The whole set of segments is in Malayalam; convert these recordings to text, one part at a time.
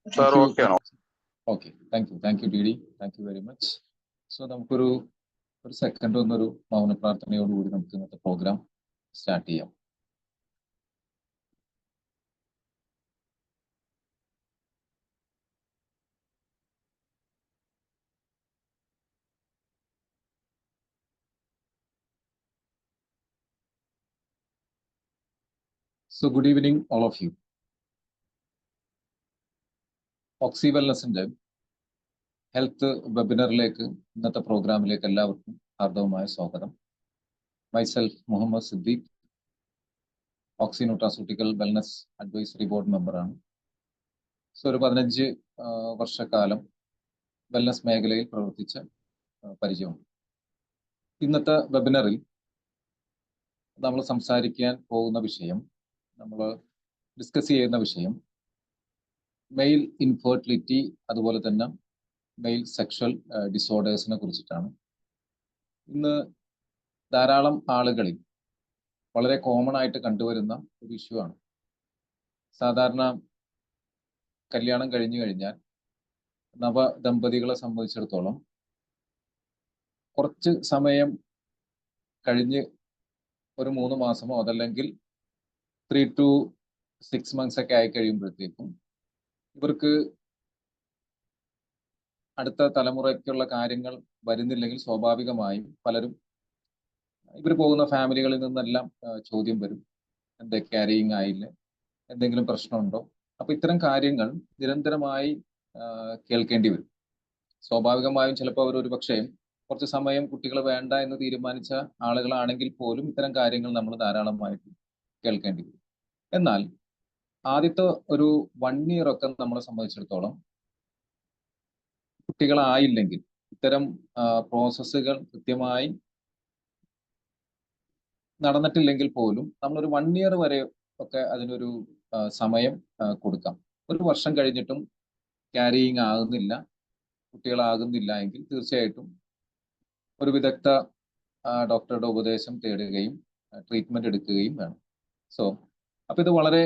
Sir, okay. Okay, thank you, Didi. Thank you very much. So, നമുക്കൊരു സെക്കൻഡ് ഒന്നൊരു മൗന പ്രാർത്ഥനയോടുകൂടി നമുക്ക് ഇന്നത്തെ പ്രോഗ്രാം സ്റ്റാർട്ട് ചെയ്യാം. So, good evening, all of you. Oxy വെൽനസിന്റെ ഹെൽത്ത് വെബിനറിലേക്ക് ഇന്നത്തെ പ്രോഗ്രാമിലേക്ക് എല്ലാവർക്കും ഹാർദവമായ സ്വാഗതം. Myself Muhammad Siddique, Oxy nutraceutical wellness advisory board മെമ്പറാണ്. സോ ഒരു 15 വർഷക്കാലം വെൽനസ് മേഖലയിൽ പ്രവർത്തിച്ച പരിചയമുണ്ട്. ഇന്നത്തെ വെബിനറിൽ നമ്മൾ സംസാരിക്കാൻ പോകുന്ന വിഷയം, നമ്മൾ ഡിസ്കസ് ചെയ്യുന്ന വിഷയം മെയിൽ ഇൻഫെർട്ടിലിറ്റി, അതുപോലെ തന്നെ മെയിൽ സെക്ഷൽ ഡിസോർഡേഴ്സിനെ കുറിച്ചിട്ടാണ്. ഇന്ന് ധാരാളം ആളുകളിൽ വളരെ കോമൺ ആയിട്ട് കണ്ടുവരുന്ന ഒരു ഇഷ്യൂ ആണ്. സാധാരണ കല്യാണം കഴിഞ്ഞു കഴിഞ്ഞാൽ നവദമ്പതികളെ സംബന്ധിച്ചിടത്തോളം കുറച്ച് സമയം കഴിഞ്ഞ് ഒരു 3 മാസമോ അതല്ലെങ്കിൽ 3 to 6 months ഒക്കെ ആയി കഴിയുമ്പോഴത്തേക്കും ഇവർക്ക് അടുത്ത തലമുറയ്ക്കുള്ള കാര്യങ്ങൾ വരുന്നില്ലെങ്കിൽ സ്വാഭാവികമായും പലരും ഇവർ പോകുന്ന ഫാമിലികളിൽ നിന്നെല്ലാം ചോദ്യം വരും, എന്താ ക്യാരിയിങ് ആയില്ല, എന്തെങ്കിലും പ്രശ്നമുണ്ടോ? അപ്പൊ ഇത്തരം കാര്യങ്ങൾ നിരന്തരമായി കേൾക്കേണ്ടി വരും. സ്വാഭാവികമായും ചിലപ്പോൾ അവർ ഒരു പക്ഷേ കുറച്ച് സമയം കുട്ടികൾ വേണ്ട എന്ന് തീരുമാനിച്ച ആളുകളാണെങ്കിൽ പോലും ഇത്തരം കാര്യങ്ങൾ നമ്മൾ ധാരാളമായിട്ട് കേൾക്കേണ്ടി വരും. എന്നാൽ ആദ്യത്തെ ഒരു 1 year ഒക്കെ നമ്മളെ സംബന്ധിച്ചിടത്തോളം കുട്ടികളായില്ലെങ്കിൽ ഇത്തരം പ്രോസസ്സുകൾ കൃത്യമായി നടന്നിട്ടില്ലെങ്കിൽ പോലും നമ്മളൊരു 1 year വരെ ഒക്കെ അതിനൊരു സമയം കൊടുക്കാം. 1 വർഷം കഴിഞ്ഞിട്ടും ക്യാരിയിങ് ആകുന്നില്ല, കുട്ടികളാകുന്നില്ല എങ്കിൽ തീർച്ചയായിട്ടും ഒരു വിദഗ്ധ ഡോക്ടറുടെ ഉപദേശം തേടുകയും ട്രീറ്റ്മെന്റ് എടുക്കുകയും വേണം. സോ അപ്പൊ ഇത് വളരെ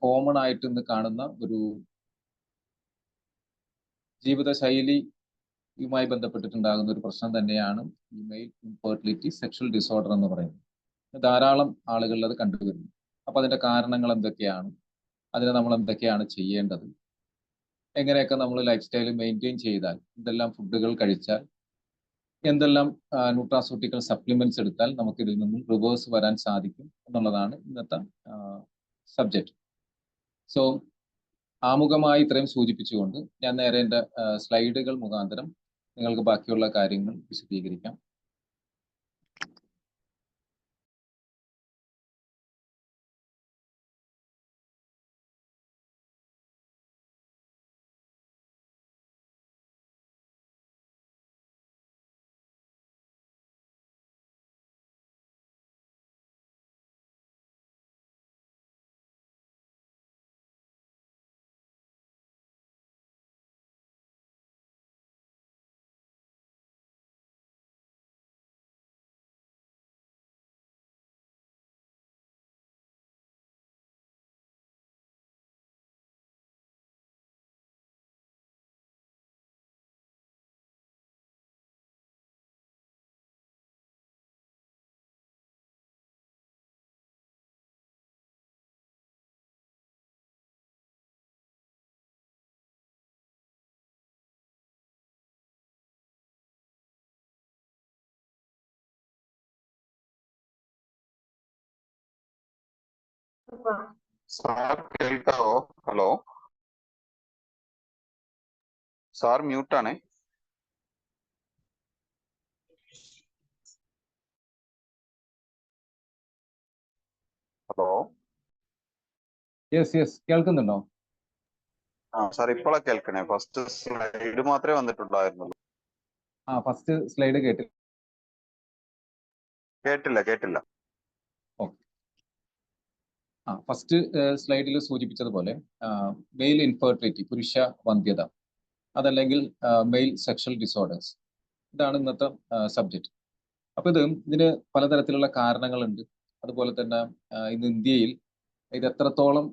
കോമൺ ആയിട്ട് ഇന്ന് കാണുന്ന ഒരു ജീവിതശൈലിയുമായി ബന്ധപ്പെട്ടിട്ടുണ്ടാകുന്ന ഒരു പ്രശ്നം തന്നെയാണ് ഈ മെയിൽ ഇൻഫെർട്ടിലിറ്റി സെക്ഷൽ ഡിസോർഡർ എന്ന് പറയുന്നത്. ധാരാളം ആളുകളിൽ അത് കണ്ടുവരുന്നു. അപ്പൊ അതിന്റെ കാരണങ്ങൾ എന്തൊക്കെയാണ്, അതിന് നമ്മൾ എന്തൊക്കെയാണ് ചെയ്യേണ്ടത്, എങ്ങനെയൊക്കെ നമ്മൾ ലൈഫ് സ്റ്റൈൽ മെയിൻറ്റെയിൻ ചെയ്താൽ, എന്തെല്ലാം ഫുഡുകൾ കഴിച്ചാൽ, എന്തെല്ലാം ന്യൂട്രാസ്യൂട്ടിക്കൽ സപ്ലിമെന്റ്സ് എടുത്താൽ നമുക്ക് ഇതിൽ നിന്നും റിവേഴ്സ് വരാൻ സാധിക്കും എന്നുള്ളതാണ് ഇന്നത്തെ സബ്ജക്റ്റ്. സോ ആമുഖമായി ഇത്രയും സൂചിപ്പിച്ചുകൊണ്ട് ഞാൻ നേരെ എൻ്റെ സ്ലൈഡുകൾ മുഖാന്തരം നിങ്ങൾക്ക് ബാക്കിയുള്ള കാര്യങ്ങൾ വിശദീകരിക്കാം. സാർ കേൾക്കാവോ? ഹലോ സാർ, മ്യൂട്ടാണേ. ഹലോ യെസ് കേൾക്കുന്നുണ്ടോ? സാർ ഇപ്പോഴാ കേൾക്കണേ. ഫസ്റ്റ് സ്ലൈഡ് മാത്രമേ വന്നിട്ടുണ്ടായിരുന്നുള്ളൂ. ഫസ്റ്റ് സ്ലൈഡ് കേട്ടില്ല. ഫസ്റ്റ് സ്ലൈഡിൽ സൂചിപ്പിച്ചതുപോലെ മെയിൽ ഇൻഫെർട്ടിലിറ്റി, പുരുഷ വന്ധ്യത, അതല്ലെങ്കിൽ മെയിൽ സെക്ഷൽ ഡിസോർഡേഴ്സ്, ഇതാണ് ഇന്നത്തെ സബ്ജക്റ്റ്. അപ്പൊ ഇതിന് പലതരത്തിലുള്ള കാരണങ്ങളുണ്ട്. അതുപോലെ തന്നെ ഇന്ന് ഇന്ത്യയിൽ ഇത് എത്രത്തോളം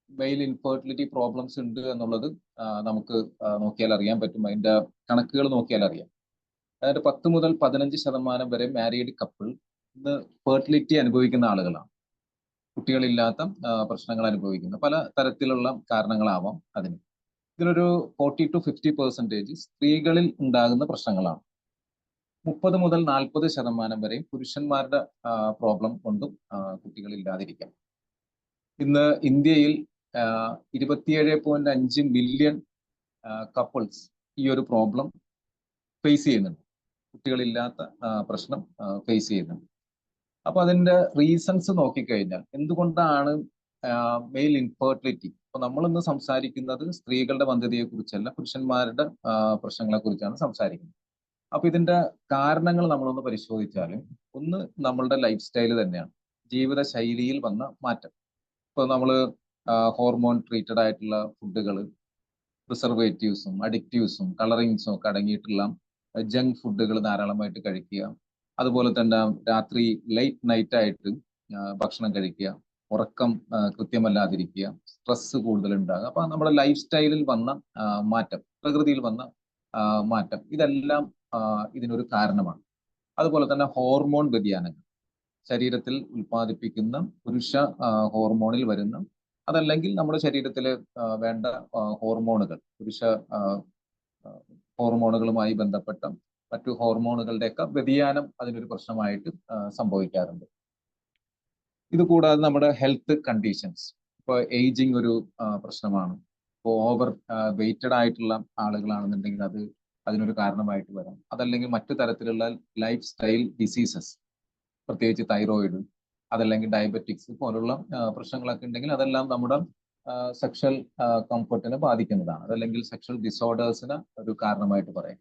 മെയിൽ ഇൻഫെർട്ടിലിറ്റി പ്രോബ്ലംസ് ഉണ്ട് എന്നുള്ളത് നമുക്ക് നോക്കിയാൽ അറിയാൻ പറ്റും. അതിന്റെ കണക്കുകൾ നോക്കിയാൽ അറിയാം. അതായത് 10 മുതൽ 15% വരെ മാരീഡ് കപ്പിൾ ഇന്ന് ഫെർട്ടിലിറ്റി അനുഭവിക്കുന്ന ആളുകളാണ്. കുട്ടികളില്ലാത്ത പ്രശ്നങ്ങൾ അനുഭവിക്കുന്ന പല തരത്തിലുള്ള കാരണങ്ങളാവാം അതിന്. ഇതിലൊരു 40-50% സ്ത്രീകളിൽ ഉണ്ടാകുന്ന പ്രശ്നങ്ങളാണ്. 30 മുതൽ 40% വരെയും പുരുഷന്മാരുടെ പ്രോബ്ലം കൊണ്ടും കുട്ടികളില്ലാതിരിക്കാം. ഇന്ന് ഇന്ത്യയിൽ 27.5 മില്യൺ കപ്പിൾസ് ഈ ഒരു പ്രോബ്ലം ഫേസ് ചെയ്യുന്നുണ്ട്. കുട്ടികളില്ലാത്ത പ്രശ്നം ഫേസ് ചെയ്യുന്നുണ്ട്. അപ്പൊ അതിന്റെ റീസൺസ് നോക്കിക്കഴിഞ്ഞാൽ എന്തുകൊണ്ടാണ് മെയിൽ ഇൻഫെർട്ടിലിറ്റി, അപ്പൊ നമ്മളിന്ന് സംസാരിക്കുന്നത് സ്ത്രീകളുടെ വന്ധ്യതയെ കുറിച്ചല്ല, പുരുഷന്മാരുടെ പ്രശ്നങ്ങളെ കുറിച്ചാണ് സംസാരിക്കുന്നത്. അപ്പൊ ഇതിന്റെ കാരണങ്ങൾ നമ്മളൊന്ന് പരിശോധിച്ചാൽ, ഒന്ന് നമ്മളുടെ ലൈഫ് സ്റ്റൈൽ തന്നെയാണ്, ജീവിത ശൈലിയിൽ വന്ന മാറ്റം. ഇപ്പൊ നമ്മള് ഹോർമോൺ ട്രീറ്റഡ് ആയിട്ടുള്ള ഫുഡുകൾ, പ്രിസർവേറ്റീവ്സും അഡിക്റ്റീവ്സും കളറിങ്സും ഒക്കെ അടങ്ങിയിട്ടുള്ള ജങ്ക് ഫുഡുകൾ ധാരാളമായിട്ട് കഴിക്കുക, അതുപോലെ തന്നെ രാത്രി ലേറ്റ് നൈറ്റ് ആയിട്ട് ഭക്ഷണം കഴിക്കുക, ഉറക്കം കൃത്യമല്ലാതിരിക്കുക, സ്ട്രെസ് കൂടുതൽ ഉണ്ടാകുക. അപ്പൊ നമ്മുടെ ലൈഫ് സ്റ്റൈലിൽ വന്ന മാറ്റം, പ്രകൃതിയിൽ വന്ന മാറ്റം, ഇതെല്ലാം ഇതിനൊരു കാരണമാണ്. അതുപോലെ തന്നെ ഹോർമോൺ വ്യതിയാനങ്ങൾ, ശരീരത്തിൽ ഉൽപ്പാദിപ്പിക്കുന്ന പുരുഷ ഹോർമോണിൽ വരുന്ന, അതല്ലെങ്കിൽ നമ്മുടെ ശരീരത്തിൽ വേണ്ട ഹോർമോണുകൾ, പുരുഷ ഹോർമോണുകളുമായി ബന്ധപ്പെട്ട മറ്റു ഹോർമോണുകളുടെയൊക്കെ വ്യതിയാനം അതിനൊരു പ്രശ്നമായിട്ട് സംഭവിക്കാറുണ്ട്. ഇത് കൂടാതെ നമ്മുടെ ഹെൽത്ത് കണ്ടീഷൻസ്, ഇപ്പോൾ ഏജിങ് ഒരു പ്രശ്നമാണ്. ഇപ്പോൾ ഓവർ വെയ്റ്റഡ് ആയിട്ടുള്ള ആളുകളാണെന്നുണ്ടെങ്കിൽ അത് അതിനൊരു കാരണമായിട്ട് വരാം. അതല്ലെങ്കിൽ മറ്റു തരത്തിലുള്ള ലൈഫ് സ്റ്റൈൽ ഡിസീസസ്, പ്രത്യേകിച്ച് തൈറോയിഡ്, അതല്ലെങ്കിൽ ഡയബറ്റിക്സ് പോലുള്ള പ്രശ്നങ്ങളൊക്കെ ഉണ്ടെങ്കിൽ അതെല്ലാം നമ്മുടെ സെക്ഷൽ കംഫർട്ടിനെ ബാധിക്കുന്നതാണ്. അതല്ലെങ്കിൽ സെക്ഷൽ ഡിസോർഡേഴ്സിന് ഒരു കാരണമായിട്ട് പറയാം.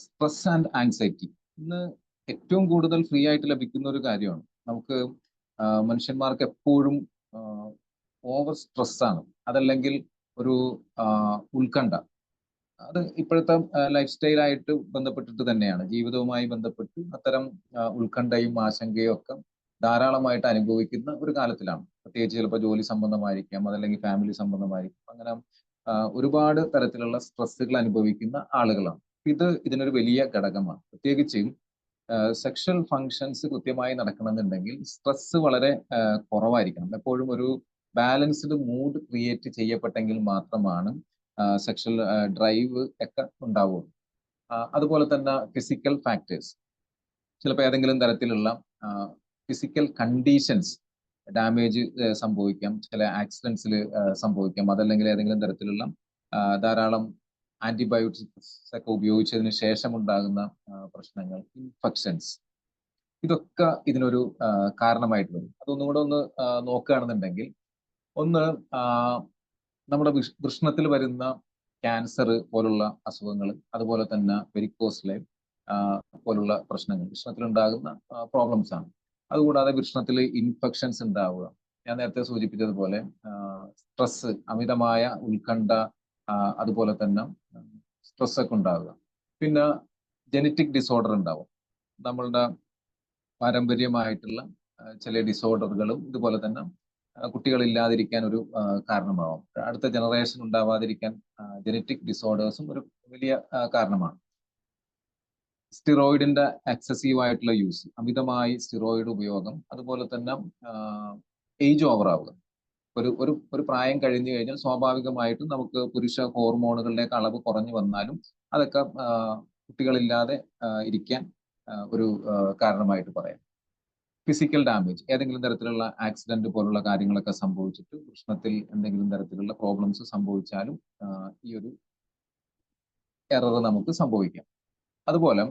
സ്ട്രെസ് ആൻഡ് ആൻസൈറ്റി ഇന്ന് ഏറ്റവും കൂടുതൽ ഫ്രീ ആയിട്ട് ലഭിക്കുന്ന ഒരു കാര്യമാണ്. നമുക്ക് മനുഷ്യന്മാർക്ക് എപ്പോഴും ഓവർ സ്ട്രെസ്സാണ്, അതല്ലെങ്കിൽ ഒരു ഉത്കണ്ഠ. അത് ഇപ്പോഴത്തെ ലൈഫ് സ്റ്റൈലായിട്ട് ബന്ധപ്പെട്ടിട്ട് തന്നെയാണ്, ജീവിതവുമായി ബന്ധപ്പെട്ട് അത്തരം ഉത്കണ്ഠയും ആശങ്കയും ഒക്കെ ധാരാളമായിട്ട് അനുഭവിക്കുന്ന ഒരു കാലത്തിലാണ്. പ്രത്യേകിച്ച് ചിലപ്പോൾ ജോലി സംബന്ധമായിരിക്കാം, അതല്ലെങ്കിൽ ഫാമിലി സംബന്ധമായിരിക്കാം. അങ്ങനെ ഒരുപാട് തരത്തിലുള്ള സ്ട്രെസ്സുകൾ അനുഭവിക്കുന്ന ആളുകളാണ്. ഇതിനൊരു വലിയ ഘടകമാണ്. പ്രത്യേകിച്ച് സെക്ഷൽ ഫങ്ഷൻസ് കൃത്യമായി നടക്കണമെന്നുണ്ടെങ്കിൽ സ്ട്രെസ് വളരെ കുറവായിരിക്കണം. എപ്പോഴും ഒരു ബാലൻസ്ഡ് മൂഡ് ക്രിയേറ്റ് ചെയ്യപ്പെട്ടെങ്കിൽ മാത്രമാണ് സെക്ഷൽ ഡ്രൈവ് ഒക്കെ ഉണ്ടാവുള്ളൂ. അതുപോലെ തന്നെ ഫിസിക്കൽ ഫാക്ടേഴ്സ്, ചിലപ്പോൾ ഏതെങ്കിലും തരത്തിലുള്ള ഫിസിക്കൽ കണ്ടീഷൻസ് ഡാമേജ് സംഭവിക്കാം, ചില ആക്സിഡൻസിൽ സംഭവിക്കാം, അതല്ലെങ്കിൽ ഏതെങ്കിലും തരത്തിലുള്ള ധാരാളം ആന്റിബയോട്ടിക്സ് ഒക്കെ ഉപയോഗിച്ചതിന് ശേഷം ഉണ്ടാകുന്ന പ്രശ്നങ്ങൾ, ഇൻഫെക്ഷൻസ്, ഇതൊക്കെ ഇതിനൊരു കാരണമായിട്ട് വരും. അതൊന്നും കൂടെ ഒന്ന് നോക്കുകയാണെന്നുണ്ടെങ്കിൽ, ഒന്ന് നമ്മുടെ വൃഷ്ണത്തിൽ വരുന്ന ക്യാൻസർ പോലുള്ള അസുഖങ്ങൾ, അതുപോലെ തന്നെ വെരിക്കോസ് പോലുള്ള പ്രശ്നങ്ങൾ വൃഷ്ണത്തിലുണ്ടാകുന്ന പ്രോബ്ലംസ് ആണ്. അതുകൂടാതെ വൃഷ്ണത്തിൽ ഇൻഫെക്ഷൻസ് ഉണ്ടാവുക, ഞാൻ നേരത്തെ സൂചിപ്പിച്ചതുപോലെ സ്ട്രെസ്, അമിതമായ ഉത്കണ്ഠ, അതുപോലെ തന്നെ സ്ട്രെസ് ഒക്കെ ഉണ്ടാവുക. പിന്നെ ജനറ്റിക് ഡിസോർഡർ ഉണ്ടാവും, നമ്മളുടെ പാരമ്പര്യമായിട്ടുള്ള ചില ഡിസോർഡറുകളും ഇതുപോലെ തന്നെ കുട്ടികളില്ലാതിരിക്കാൻ ഒരു കാരണമാവും. അടുത്ത ജനറേഷൻ ഉണ്ടാവാതിരിക്കാൻ ജനറ്റിക് ഡിസോർഡേഴ്സും ഒരു വലിയ കാരണമാണ്. സ്റ്റിറോയിഡിന്റെ എക്സസീവ് ആയിട്ടുള്ള യൂസ്, അമിതമായി സ്റ്റിറോയിഡ് ഉപയോഗം, അതുപോലെ തന്നെ ഏജ് ഓവർ ആവുക. ഒരു പ്രായം കഴിഞ്ഞു കഴിഞ്ഞാൽ സ്വാഭാവികമായിട്ടും നമുക്ക് പുരുഷ ഹോർമോണുകളുടെ അളവ് കുറഞ്ഞു വന്നാലും അതൊക്കെ കുട്ടികളില്ലാതെ ഇരിക്കാൻ ഒരു കാരണമായിട്ട് പറയാം. ഫിസിക്കൽ ഡാമേജ്, ഏതെങ്കിലും തരത്തിലുള്ള ആക്സിഡന്റ് പോലുള്ള കാര്യങ്ങളൊക്കെ സംഭവിച്ചിട്ട് വൃഷ്ണത്തിൽ എന്തെങ്കിലും തരത്തിലുള്ള പ്രോബ്ലംസ് സംഭവിച്ചാലും ഈ ഒരു എറർ നമുക്ക് സംഭവിക്കാം. അതുപോലെ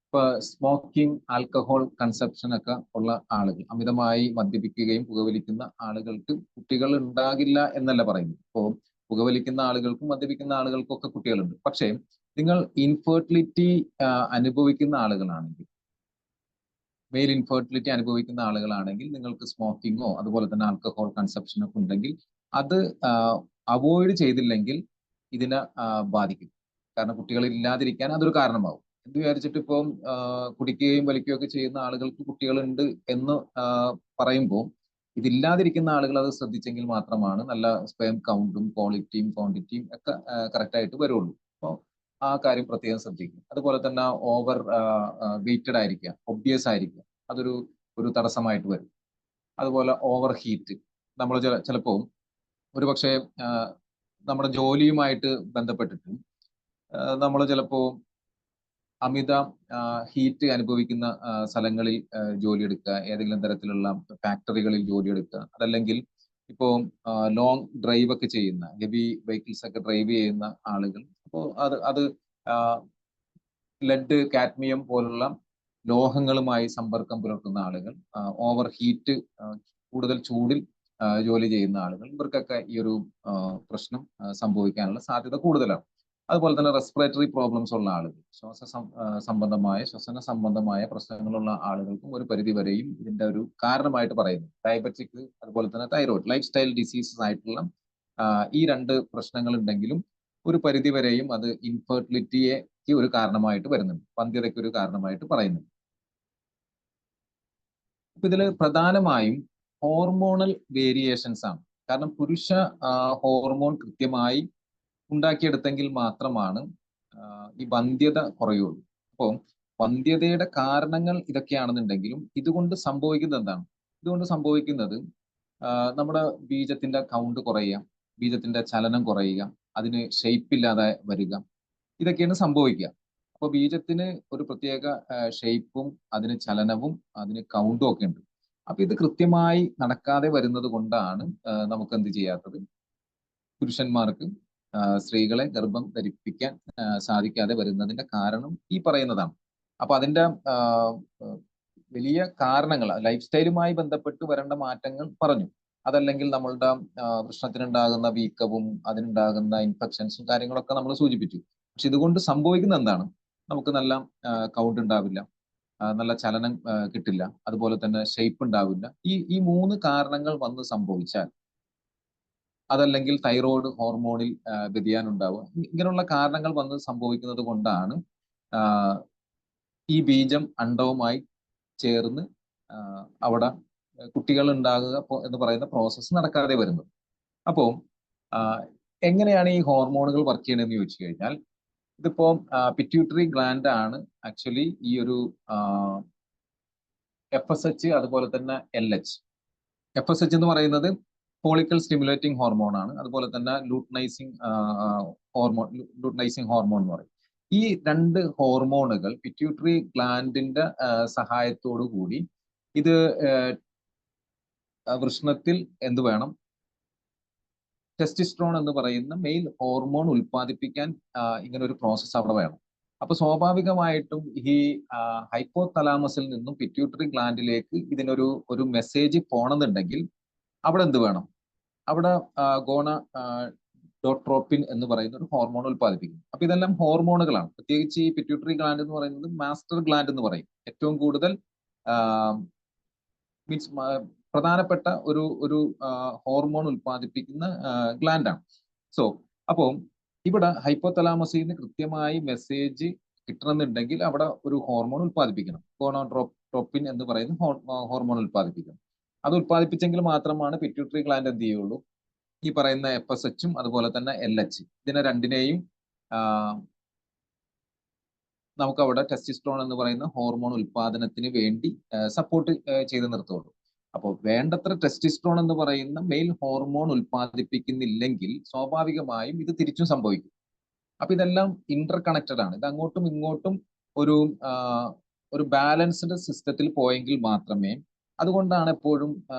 ഇപ്പൊ സ്മോക്കിംഗ്, ആൽക്കഹോൾ കൺസപ്ഷൻ ഒക്കെ ഉള്ള ആളുകൾ, അമിതമായി മദ്യപിക്കുകയും പുകവലിക്കുന്ന ആളുകൾക്ക് കുട്ടികൾ ഉണ്ടാകില്ല എന്നല്ല പറയുന്നത്. ഇപ്പോൾ പുകവലിക്കുന്ന ആളുകൾക്കും മദ്യപിക്കുന്ന ആളുകൾക്കും ഒക്കെ കുട്ടികളുണ്ട്. പക്ഷേ നിങ്ങൾ ഇൻഫെർട്ടിലിറ്റി അനുഭവിക്കുന്ന ആളുകളാണെങ്കിൽ, മെയിൽ ഇൻഫെർട്ടിലിറ്റി അനുഭവിക്കുന്ന ആളുകളാണെങ്കിൽ, നിങ്ങൾക്ക് സ്മോക്കിങ്ങോ അതുപോലെ തന്നെ ആൽക്കഹോൾ കൺസപ്ഷനോ ഒക്കെ ഉണ്ടെങ്കിൽ അത് അവോയ്ഡ് ചെയ്തില്ലെങ്കിൽ ഇതിനെ ബാധിക്കും. കാരണം കുട്ടികൾ ഇല്ലാതിരിക്കാൻ അതൊരു കാരണമാവും. എന്ന് വിചാരിച്ചിട്ട് ഇപ്പം കുടിക്കുകയും വലിക്കുകയും ഒക്കെ ചെയ്യുന്ന ആളുകൾക്ക് കുട്ടികളുണ്ട് എന്ന് പറയുമ്പോൾ ഇതില്ലാതിരിക്കുന്ന ആളുകൾ അത് ശ്രദ്ധിച്ചെങ്കിൽ മാത്രമാണ് നല്ല സ്പേം കൗണ്ടും ക്വാളിറ്റിയും ക്വാണ്ടിറ്റിയും ഒക്കെ കറക്റ്റ് ആയിട്ട് വരുള്ളൂ. അപ്പോൾ ആ കാര്യം പ്രത്യേകം ശ്രദ്ധിക്കും. അതുപോലെ തന്നെ ഓവർ വെയിറ്റഡ് ആയിരിക്കുക, ഒബ്വിയസ് ആയിരിക്കുക, അതൊരു തടസ്സമായിട്ട് വരും. അതുപോലെ ഓവർ ഹീറ്റ്, നമ്മൾ ചിലപ്പോൾ ഒരു പക്ഷേ നമ്മുടെ ജോലിയുമായിട്ട് ബന്ധപ്പെട്ടിട്ട് നമ്മൾ ചിലപ്പോൾ അമിത ഹീറ്റ് അനുഭവിക്കുന്ന സ്ഥലങ്ങളിൽ ജോലിയെടുക്കുക, ഏതെങ്കിലും തരത്തിലുള്ള ഫാക്ടറികളിൽ ജോലിയെടുക്കുക, അതല്ലെങ്കിൽ ഇപ്പോൾ ലോങ് ഡ്രൈവ് ഒക്കെ ചെയ്യുന്ന ഹെവി വെഹിക്കിൾസ് ഒക്കെ ഡ്രൈവ് ചെയ്യുന്ന ആളുകൾ, അപ്പോൾ അത് ലെഡ്, കാഡ്മിയം പോലുള്ള ലോഹങ്ങളുമായി സമ്പർക്കം പുലർത്തുന്ന ആളുകൾ, ഓവർ ഹീറ്റ്, കൂടുതൽ ചൂടിൽ ജോലി ചെയ്യുന്ന ആളുകൾ, ഇവർക്കൊക്കെ ഈ ഒരു പ്രശ്നം സംഭവിക്കാനുള്ള സാധ്യത കൂടുതലാണ്. അതുപോലെ തന്നെ റെസ്പിറേറ്ററി പ്രോബ്ലംസ് ഉള്ള ആളുകൾ, ശ്വസന സംബന്ധമായ പ്രശ്നങ്ങളുള്ള ആളുകൾക്കും ഒരു പരിധിവരെയും ഇതിന്റെ ഒരു കാരണമായിട്ട് പറയുന്നു. ഡയബറ്റിക്, അതുപോലെ തന്നെ തൈറോയ്ഡ്, ലൈഫ് സ്റ്റൈൽ ഡിസീസസ് ആയിട്ടുള്ള ഈ രണ്ട് പ്രശ്നങ്ങൾ ഉണ്ടെങ്കിലും ഒരു പരിധിവരെയും അത് ഇൻഫെർട്ടിലിറ്റിക്ക് ഒരു കാരണമായിട്ട് വരുന്നുണ്ട്, വന്ധ്യതയ്ക്ക് ഒരു കാരണമായിട്ട് പറയുന്നുണ്ട്. അപ്പൊ ഇതിൽ പ്രധാനമായും ഹോർമോണൽ വേരിയേഷൻസ് ആണ്. കാരണം പുരുഷ ഹോർമോൺ കൃത്യമായി ഉണ്ടാക്കിയെടുത്തെങ്കിൽ മാത്രമാണ് ഈ വന്ധ്യത കുറയുള്ളൂ. അപ്പോൾ വന്ധ്യതയുടെ കാരണങ്ങൾ ഇതൊക്കെയാണെന്നുണ്ടെങ്കിലും ഇതുകൊണ്ട് സംഭവിക്കുന്നത് എന്താണ്? ഇതുകൊണ്ട് സംഭവിക്കുന്നത് നമ്മുടെ ബീജത്തിന്റെ കൗണ്ട് കുറയുക, ബീജത്തിന്റെ ചലനം കുറയുക, അതിന് ഷേപ്പ് ഇല്ലാതെ വരിക, ഇതൊക്കെയാണ് സംഭവിക്കുക. അപ്പോൾ ബീജത്തിന് ഒരു പ്രത്യേക ഷേപ്പും അതിന് ചലനവും അതിന് കൗണ്ടും ഒക്കെ ഉണ്ട്. അപ്പൊ ഇത് കൃത്യമായി നടക്കാതെ വരുന്നത് കൊണ്ടാണ് നമുക്ക് എന്ത് ചെയ്യാത്തത്, പുരുഷന്മാർക്ക് സ്ത്രീകളെ ഗർഭം ധരിപ്പിക്കാൻ സാധിക്കാതെ വരുന്നതിന്റെ കാരണം ഈ പറയുന്നതാണ്. അപ്പൊ അതിന്റെ വലിയ കാരണങ്ങൾ ലൈഫ് സ്റ്റൈലുമായി ബന്ധപ്പെട്ട് വരേണ്ട മാറ്റങ്ങൾ പറഞ്ഞു. അതല്ലെങ്കിൽ നമ്മളുടെ വൃഷണത്തിനുണ്ടാകുന്ന വീക്കവും അതിനുണ്ടാകുന്ന ഇൻഫെക്ഷൻസും കാര്യങ്ങളൊക്കെ നമ്മൾ സൂചിപ്പിച്ചു. പക്ഷെ ഇതുകൊണ്ട് സംഭവിക്കുന്ന എന്താണ്? നമുക്ക് നല്ല കൗണ്ട് ഉണ്ടാവില്ല, നല്ല ചലനം കിട്ടില്ല, അതുപോലെ തന്നെ ഷേപ്പ് ഉണ്ടാവില്ല. ഈ മൂന്ന് കാരണങ്ങൾ വന്ന് സംഭവിച്ചാൽ, അതല്ലെങ്കിൽ തൈറോയ്ഡ് ഹോർമോണിൽ വ്യതിയാനം ഉണ്ടാവുക, ഇങ്ങനെയുള്ള കാരണങ്ങൾ വന്ന് സംഭവിക്കുന്നത് കൊണ്ടാണ് ഈ ബീജം അണ്ഡവുമായി ചേർന്ന് അവിടെ കുട്ടികൾ ഉണ്ടാകുക എന്ന് പറയുന്ന പ്രോസസ്സ് നടക്കാതെ വരുന്നത്. അപ്പോൾ എങ്ങനെയാണ് ഈ ഹോർമോണുകൾ വർക്ക് ചെയ്യണമെന്ന് ചോദിച്ചു കഴിഞ്ഞാൽ, ഇതിപ്പോ പിറ്റ്യൂട്ടറി ഗ്ലാൻഡ് ആണ് ആക്ച്വലി ഈ ഒരു FSH, അതുപോലെ തന്നെ LH. FSH എന്ന് പറയുന്നത് ഫോളിക്കൽ സ്റ്റിമുലേറ്റിംഗ് ഹോർമോൺ ആണ്. അതുപോലെ തന്നെ ലൂട്ടനൈസിങ് ഹോർമോൺ എന്ന് പറയും. ഈ രണ്ട് ഹോർമോണുകൾ പിറ്റ്യൂട്ടറി ഗ്ലാൻഡിന്റെ സഹായത്തോടു കൂടി ഇത് വൃഷണത്തിൽ എന്ത് വേണം, ടെസ്റ്റിസ്ട്രോൺ എന്ന് പറയുന്ന മെയിൽ ഹോർമോൺ ഉൽപ്പാദിപ്പിക്കാൻ ഇങ്ങനെ ഒരു പ്രോസസ്സ് അവിടെ വേണം. അപ്പൊ സ്വാഭാവികമായിട്ടും ഈ ഹൈപ്പോതലാമസിൽ നിന്നും പിറ്റ്യൂട്ടറി ഗ്ലാൻഡിലേക്ക് ഇതിനൊരു മെസ്സേജ് പോണമെന്നുണ്ടെങ്കിൽ അവിടെ എന്ത് വേണം, അവിടെ ഗോണഡോട്രോപ്പിൻ എന്ന് പറയുന്ന ഒരു ഹോർമോൺ ഉൽപ്പാദിപ്പിക്കും. അപ്പൊ ഇതെല്ലാം ഹോർമോണുകളാണ്. പ്രത്യേകിച്ച് ഈ പിറ്റ്യൂട്ടറി ഗ്ലാൻഡ് എന്ന് പറയുന്നത് മാസ്റ്റർ ഗ്ലാൻഡ് എന്ന് പറയും. ഏറ്റവും കൂടുതൽ മീൻസ് പ്രധാനപ്പെട്ട ഒരു ഹോർമോൺ ഉൽപ്പാദിപ്പിക്കുന്ന ഗ്ലാൻഡാണ്. സോ അപ്പോൾ ഇവിടെ ഹൈപ്പോതലാമസിൽ നിന്ന് കൃത്യമായി മെസ്സേജ് കിട്ടണമെന്നുണ്ടെങ്കിൽ അവിടെ ഒരു ഹോർമോൺ ഉൽപ്പാദിപ്പിക്കണം. ഗോണഡോട്രോപ്പിൻ എന്ന് പറയുന്ന ഹോർമോൺ ഉൽപ്പാദിപ്പിക്കണം. അത് ഉൽപ്പാദിപ്പിച്ചെങ്കിൽ മാത്രമാണ് പിറ്റ്യൂട്ടറി ഗ്ലാൻഡ് എന്ത് ചെയ്യുള്ളൂ, ഈ പറയുന്ന FSHും അതുപോലെ തന്നെ LH, ഇതിനെ രണ്ടിനെയും നമുക്ക് അവിടെ ടെസ്റ്റിസ്ട്രോൺ എന്ന് പറയുന്ന ഹോർമോൺ ഉൽപാദനത്തിന് വേണ്ടി സപ്പോർട്ട് ചെയ്ത് നിർത്തുള്ളൂ. അപ്പോൾ വേണ്ടത്ര ടെസ്റ്റിസ്ട്രോൺ എന്ന് പറയുന്ന മെയിൽ ഹോർമോൺ ഉൽപ്പാദിപ്പിക്കുന്നില്ലെങ്കിൽ സ്വാഭാവികമായും ഇത് തിരിച്ചും സംഭവിക്കും. അപ്പൊ ഇതെല്ലാം ഇന്റർ കണക്റ്റഡ് ആണ്. ഇത് അങ്ങോട്ടും ഇങ്ങോട്ടും ഒരു ബാലൻസ്ഡ് സിസ്റ്റത്തിൽ പോയെങ്കിൽ മാത്രമേ, അതുകൊണ്ടാണ് എപ്പോഴും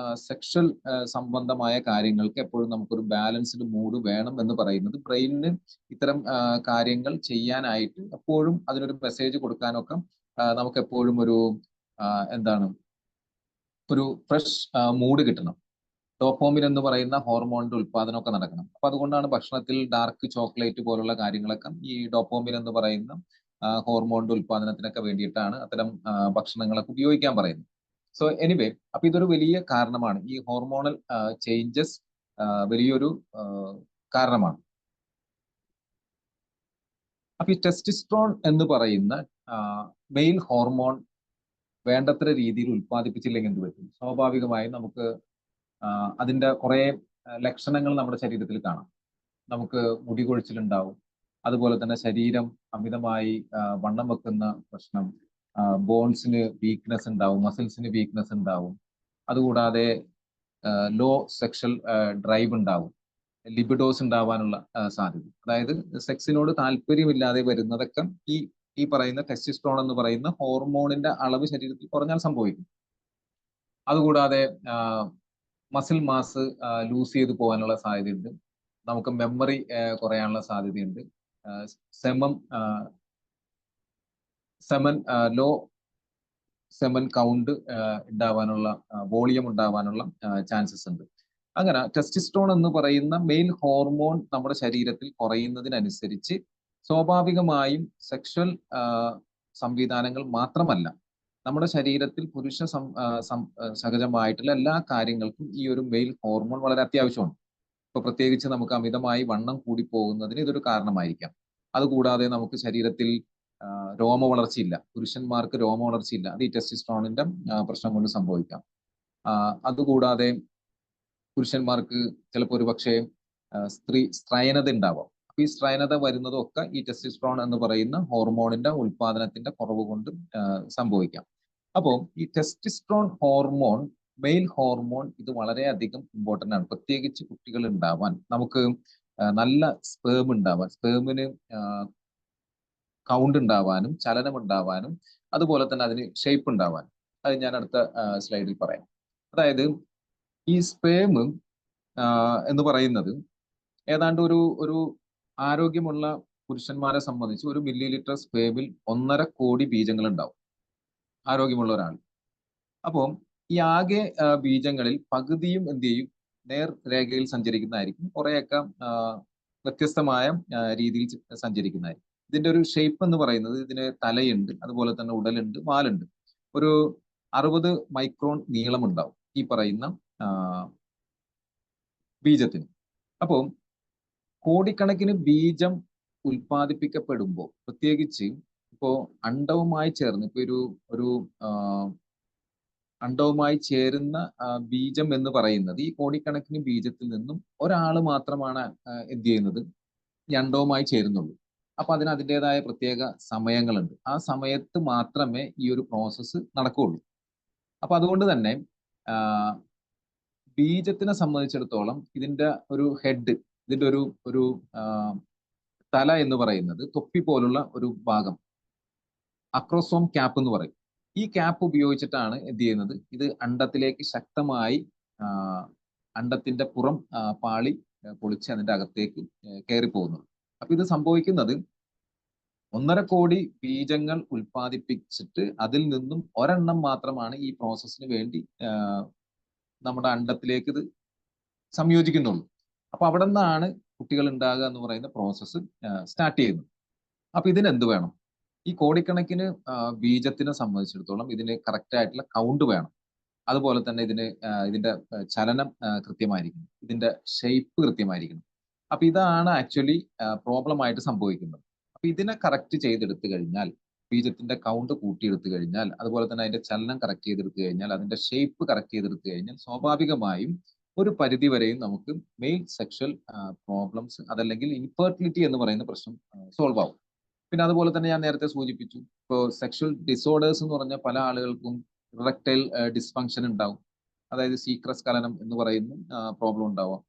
സെക്ഷൽ സംബന്ധമായ കാര്യങ്ങൾക്ക് എപ്പോഴും നമുക്കൊരു ബാലൻസ്ഡ് മൂഡ് വേണം എന്ന് പറയുന്നത്. ബ്രെയിനിന് ഇത്തരം കാര്യങ്ങൾ ചെയ്യാനായിട്ട് എപ്പോഴും അതിനൊരു മെസ്സേജ് കൊടുക്കാനൊക്കെ നമുക്ക് എപ്പോഴും ഒരു ഫ്രഷ് മൂഡ് കിട്ടണം. ഡോപ്പോമിൻ എന്ന് പറയുന്ന ഹോർമോണിന്റെ ഉൽപ്പാദനമൊക്കെ നടക്കണം. അപ്പൊ അതുകൊണ്ടാണ് ഭക്ഷണത്തിൽ ഡാർക്ക് ചോക്ലേറ്റ് പോലുള്ള കാര്യങ്ങളൊക്കെ ഈ ഡോപ്പോമിൻ എന്ന് പറയുന്ന ഹോർമോണിന്റെ ഉൽപ്പാദനത്തിനൊക്കെ വേണ്ടിയിട്ടാണ് അത്തരം ഭക്ഷണങ്ങളൊക്കെ ഉപയോഗിക്കാൻ പറയുന്നത്. സോ എനിവേ, അപ്പൊ ഇതൊരു വലിയ കാരണമാണ്. ഈ ഹോർമോണൽ ചേഞ്ചസ് വലിയൊരു കാരണമാണ്. അപ്പൊ ഈ ടെസ്റ്റിസ്ട്രോൺ എന്ന് പറയുന്ന മെയിൽ ഹോർമോൺ വേണ്ടത്ര രീതിയിൽ ഉൽപ്പാദിപ്പിച്ചില്ലെങ്കിൽ എന്ത് പറ്റും? സ്വാഭാവികമായും നമുക്ക് അതിന്റെ കുറെ ലക്ഷണങ്ങൾ നമ്മുടെ ശരീരത്തിൽ കാണാം. നമുക്ക് മുടി കൊഴിച്ചിലുണ്ടാവും. അതുപോലെ തന്നെ ശരീരം അമിതമായി വണ്ണം വെക്കുന്ന പ്രശ്നം, ബോൺസിന് വീക്ക്നെസ് ഉണ്ടാവും, മസിൽസിന് വീക്ക്നെസ് ഉണ്ടാവും. അതുകൂടാതെ ലോ സെക്ഷൽ ഡ്രൈവ് ഉണ്ടാവും, ലിബിഡോസ് ഉണ്ടാവാനുള്ള സാധ്യത. അതായത് സെക്സിനോട് താല്പര്യമില്ലാതെ വരുന്നതൊക്കെ ഈ ഈ പറയുന്ന ടെസ്റ്റോസ്റ്ററോൺ എന്ന് പറയുന്ന ഹോർമോണിന്റെ അളവ് ശരീരത്തിൽ കുറഞ്ഞാൽ സംഭവിക്കും. അതുകൂടാതെ മസിൽ മാസ് ലൂസ് ചെയ്ത് പോകാനുള്ള സാധ്യതയുണ്ട്. നമുക്ക് മെമ്മറി കുറയാനുള്ള സാധ്യതയുണ്ട്. Semen semen low semen count ഉണ്ടാവാനുള്ള, വോളിയം ഉണ്ടാവാനുള്ള ചാൻസസ് ഉണ്ട്. അങ്ങനെ ടെസ്റ്റോസ്റ്ററോൺ എന്ന് പറയുന്ന മെയിൽ ഹോർമോൺ നമ്മുടെ ശരീരത്തിൽ കുറയുന്നതിനനുസരിച്ച് സ്വാഭാവികമായും സെക്ഷൽ സംവിധാനങ്ങൾ മാത്രമല്ല, നമ്മുടെ ശരീരത്തിൽ പുരുഷ സഹജമായിട്ടുള്ള എല്ലാ കാര്യങ്ങൾക്കും ഈ ഒരു മെയിൽ ഹോർമോൺ വളരെ അത്യാവശ്യമാണ്. ഇപ്പൊ പ്രത്യേകിച്ച് നമുക്ക് അമിതമായി വണ്ണം കൂടി പോകുന്നതിന് ഇതൊരു കാരണമായിരിക്കാം. അതുകൂടാതെ നമുക്ക് ശരീരത്തിൽ രോമ വളർച്ചയില്ല, പുരുഷന്മാർക്ക് രോമ വളർച്ചയില്ല, അത് ഈ ടെസ്റ്റോസ്റ്ററോണിന്റെ പ്രശ്നം കൊണ്ട് സംഭവിക്കാം. അതുകൂടാതെ പുരുഷന്മാർക്ക് ചിലപ്പോൾ ഒരു പക്ഷേ സ്ത്രൈനത ഉണ്ടാവാം. അപ്പൊ ഈ സ്ത്രൈനത വരുന്നതൊക്കെ ഈ ടെസ്റ്റോസ്റ്ററോൺ എന്ന് പറയുന്ന ഹോർമോണിന്റെ ഉൽപാദനത്തിന്റെ കുറവ് കൊണ്ട് സംഭവിക്കാം. അപ്പോൾ ഈ ടെസ്റ്റോസ്റ്ററോൺ ഹോർമോൺ, മെയിൽ ഹോർമോൺ, ഇത് വളരെയധികം ഇമ്പോർട്ടന്റ് ആണ്. പ്രത്യേകിച്ച് കുട്ടികൾ ഉണ്ടാവാൻ, നമുക്ക് നല്ല സ്പേം ഉണ്ടാവാൻ, സ്പേമിന് കൗണ്ട് ഉണ്ടാവാനും ചലനം ഉണ്ടാവാനും അതുപോലെ തന്നെ അതിന് ഷേപ്പ് ഉണ്ടാവാനും. അത് ഞാൻ അടുത്ത സ്ലൈഡിൽ പറയാം. അതായത് ഈ സ്പേം എന്ന് പറയുന്നത് ഏതാണ്ട് ഒരു ആരോഗ്യമുള്ള പുരുഷന്മാരെ സംബന്ധിച്ച് 1 മില്ലി ലിറ്റർ സ്പേമിൽ 1.5 കോടി ബീജങ്ങൾ ഉണ്ടാവും, ആരോഗ്യമുള്ള ഒരാൾ. അപ്പോൾ ഈ ആകെ ബീജങ്ങളിൽ പകുതിയും എന്ത് ചെയ്യും, നേർരേഖയിൽ സഞ്ചരിക്കുന്നതായിരിക്കും, കുറെയൊക്കെ വ്യത്യസ്തമായ രീതിയിൽ സഞ്ചരിക്കുന്നതായിരിക്കും. ഇതിന്റെ ഒരു ഷേപ്പ് എന്ന് പറയുന്നത്, ഇതിന് തലയുണ്ട്, അതുപോലെ തന്നെ ഉടലുണ്ട്, വാലുണ്ട്. ഒരു 60 മൈക്രോൺ നീളമുണ്ടാവും ഈ പറയുന്ന ബീജത്തിന്. അപ്പോൾ കോടിക്കണക്കിന് ബീജം ഉൽപ്പാദിപ്പിക്കപ്പെടുമ്പോൾ, പ്രത്യേകിച്ച് ഇപ്പോ അണ്ഡവുമായി ചേർന്ന്, ഇപ്പൊ ഒരു അണ്ഡവുമായി ചേരുന്ന ബീജം എന്ന് പറയുന്നത്, ഈ കോടിക്കണക്കിന് ബീജത്തിൽ നിന്നും ഒരാൾ മാത്രമാണ് എന്ത് ചെയ്യുന്നത്, ഈ അണ്ഡവുമായി ചേരുന്നുള്ളൂ. അപ്പൊ അതിന് അതിൻ്റെതായ പ്രത്യേക സമയങ്ങളുണ്ട്. ആ സമയത്ത് മാത്രമേ ഈ ഒരു പ്രോസസ്സ് നടക്കുകയുള്ളൂ. അപ്പൊ അതുകൊണ്ട് തന്നെ ബീജത്തിനെ സംബന്ധിച്ചിടത്തോളം ഇതിന്റെ ഒരു ഹെഡ്, ഇതിന്റെ ഒരു തല എന്ന് പറയുന്നത് തൊപ്പി പോലുള്ള ഒരു ഭാഗം, അക്രോസോം ക്യാപ്പ് എന്ന് പറയും. ഈ ക്യാപ്പ് ഉപയോഗിച്ചിട്ടാണ് എന്ത് ചെയ്യുന്നത്, ഇത് അണ്ഡത്തിലേക്ക് ശക്തമായി അണ്ഡത്തിന്റെ പുറം പാളി പൊളിച്ച് അതിന്റെ അകത്തേക്ക് കയറി പോകുന്നത്. അപ്പൊ ഇത് സംഭവിക്കുന്നത് 1.5 കോടി ബീജങ്ങൾ ഉൽപ്പാദിപ്പിച്ചിട്ട് അതിൽ നിന്നും ഒരെണ്ണം മാത്രമാണ് ഈ പ്രോസസ്സിന് വേണ്ടി നമ്മുടെ അണ്ഡത്തിലേക്ക് ഇത് സംയോജിക്കുന്നുള്ളൂ. അപ്പൊ അവിടെ നിന്നാണ് കുട്ടികൾ ഉണ്ടാകുക എന്ന് പറയുന്ന പ്രോസസ്സ് സ്റ്റാർട്ട് ചെയ്യുന്നത്. അപ്പൊ ഇതിന് എന്ത് വേണം, ഈ കോടിക്കണക്കിന് ബീജത്തിനെ സംബന്ധിച്ചിടത്തോളം ഇതിന് കറക്റ്റ് ആയിട്ടുള്ള കൗണ്ട് വേണം. അതുപോലെ തന്നെ ഇതിന്റെ ചലനം കൃത്യമായിരിക്കണം, ഇതിന്റെ ഷേപ്പ് കൃത്യമായിരിക്കണം. അപ്പൊ ഇതാണ് ആക്ച്വലി പ്രോബ്ലം ആയിട്ട് സംഭവിക്കുന്നത്. അപ്പൊ ഇതിനെ കറക്റ്റ് ചെയ്തെടുത്തു കഴിഞ്ഞാൽ, ബീജത്തിന്റെ കൗണ്ട് കൂട്ടിയെടുത്തു കഴിഞ്ഞാൽ, അതുപോലെ തന്നെ അതിന്റെ ചലനം കറക്റ്റ് ചെയ്തെടുത്തു കഴിഞ്ഞാൽ, അതിന്റെ ഷേപ്പ് കറക്റ്റ് ചെയ്തെടുത്തു കഴിഞ്ഞാൽ, സ്വാഭാവികമായും ഒരു പരിധി വരെയും നമുക്ക് മെയിൽ സെക്ഷൽ പ്രോബ്ലംസ്, അതല്ലെങ്കിൽ ഇൻഫെർട്ടിലിറ്റി എന്ന് പറയുന്ന പ്രശ്നം സോൾവ് ആവും. പിന്നെ അതുപോലെ തന്നെ ഞാൻ നേരത്തെ സൂചിപ്പിച്ചു, ഇപ്പോൾ സെക്ഷൽ ഡിസോർഡേഴ്സ് എന്ന് പറഞ്ഞ പല ആളുകൾക്കും ഇറക്ടൈൽ ഡിസ്ഫങ്ഷൻ ഉണ്ടാവും. അതായത് സീക്രസ്ഖലനം എന്ന് പറയുന്ന പ്രോബ്ലം ഉണ്ടാവാം.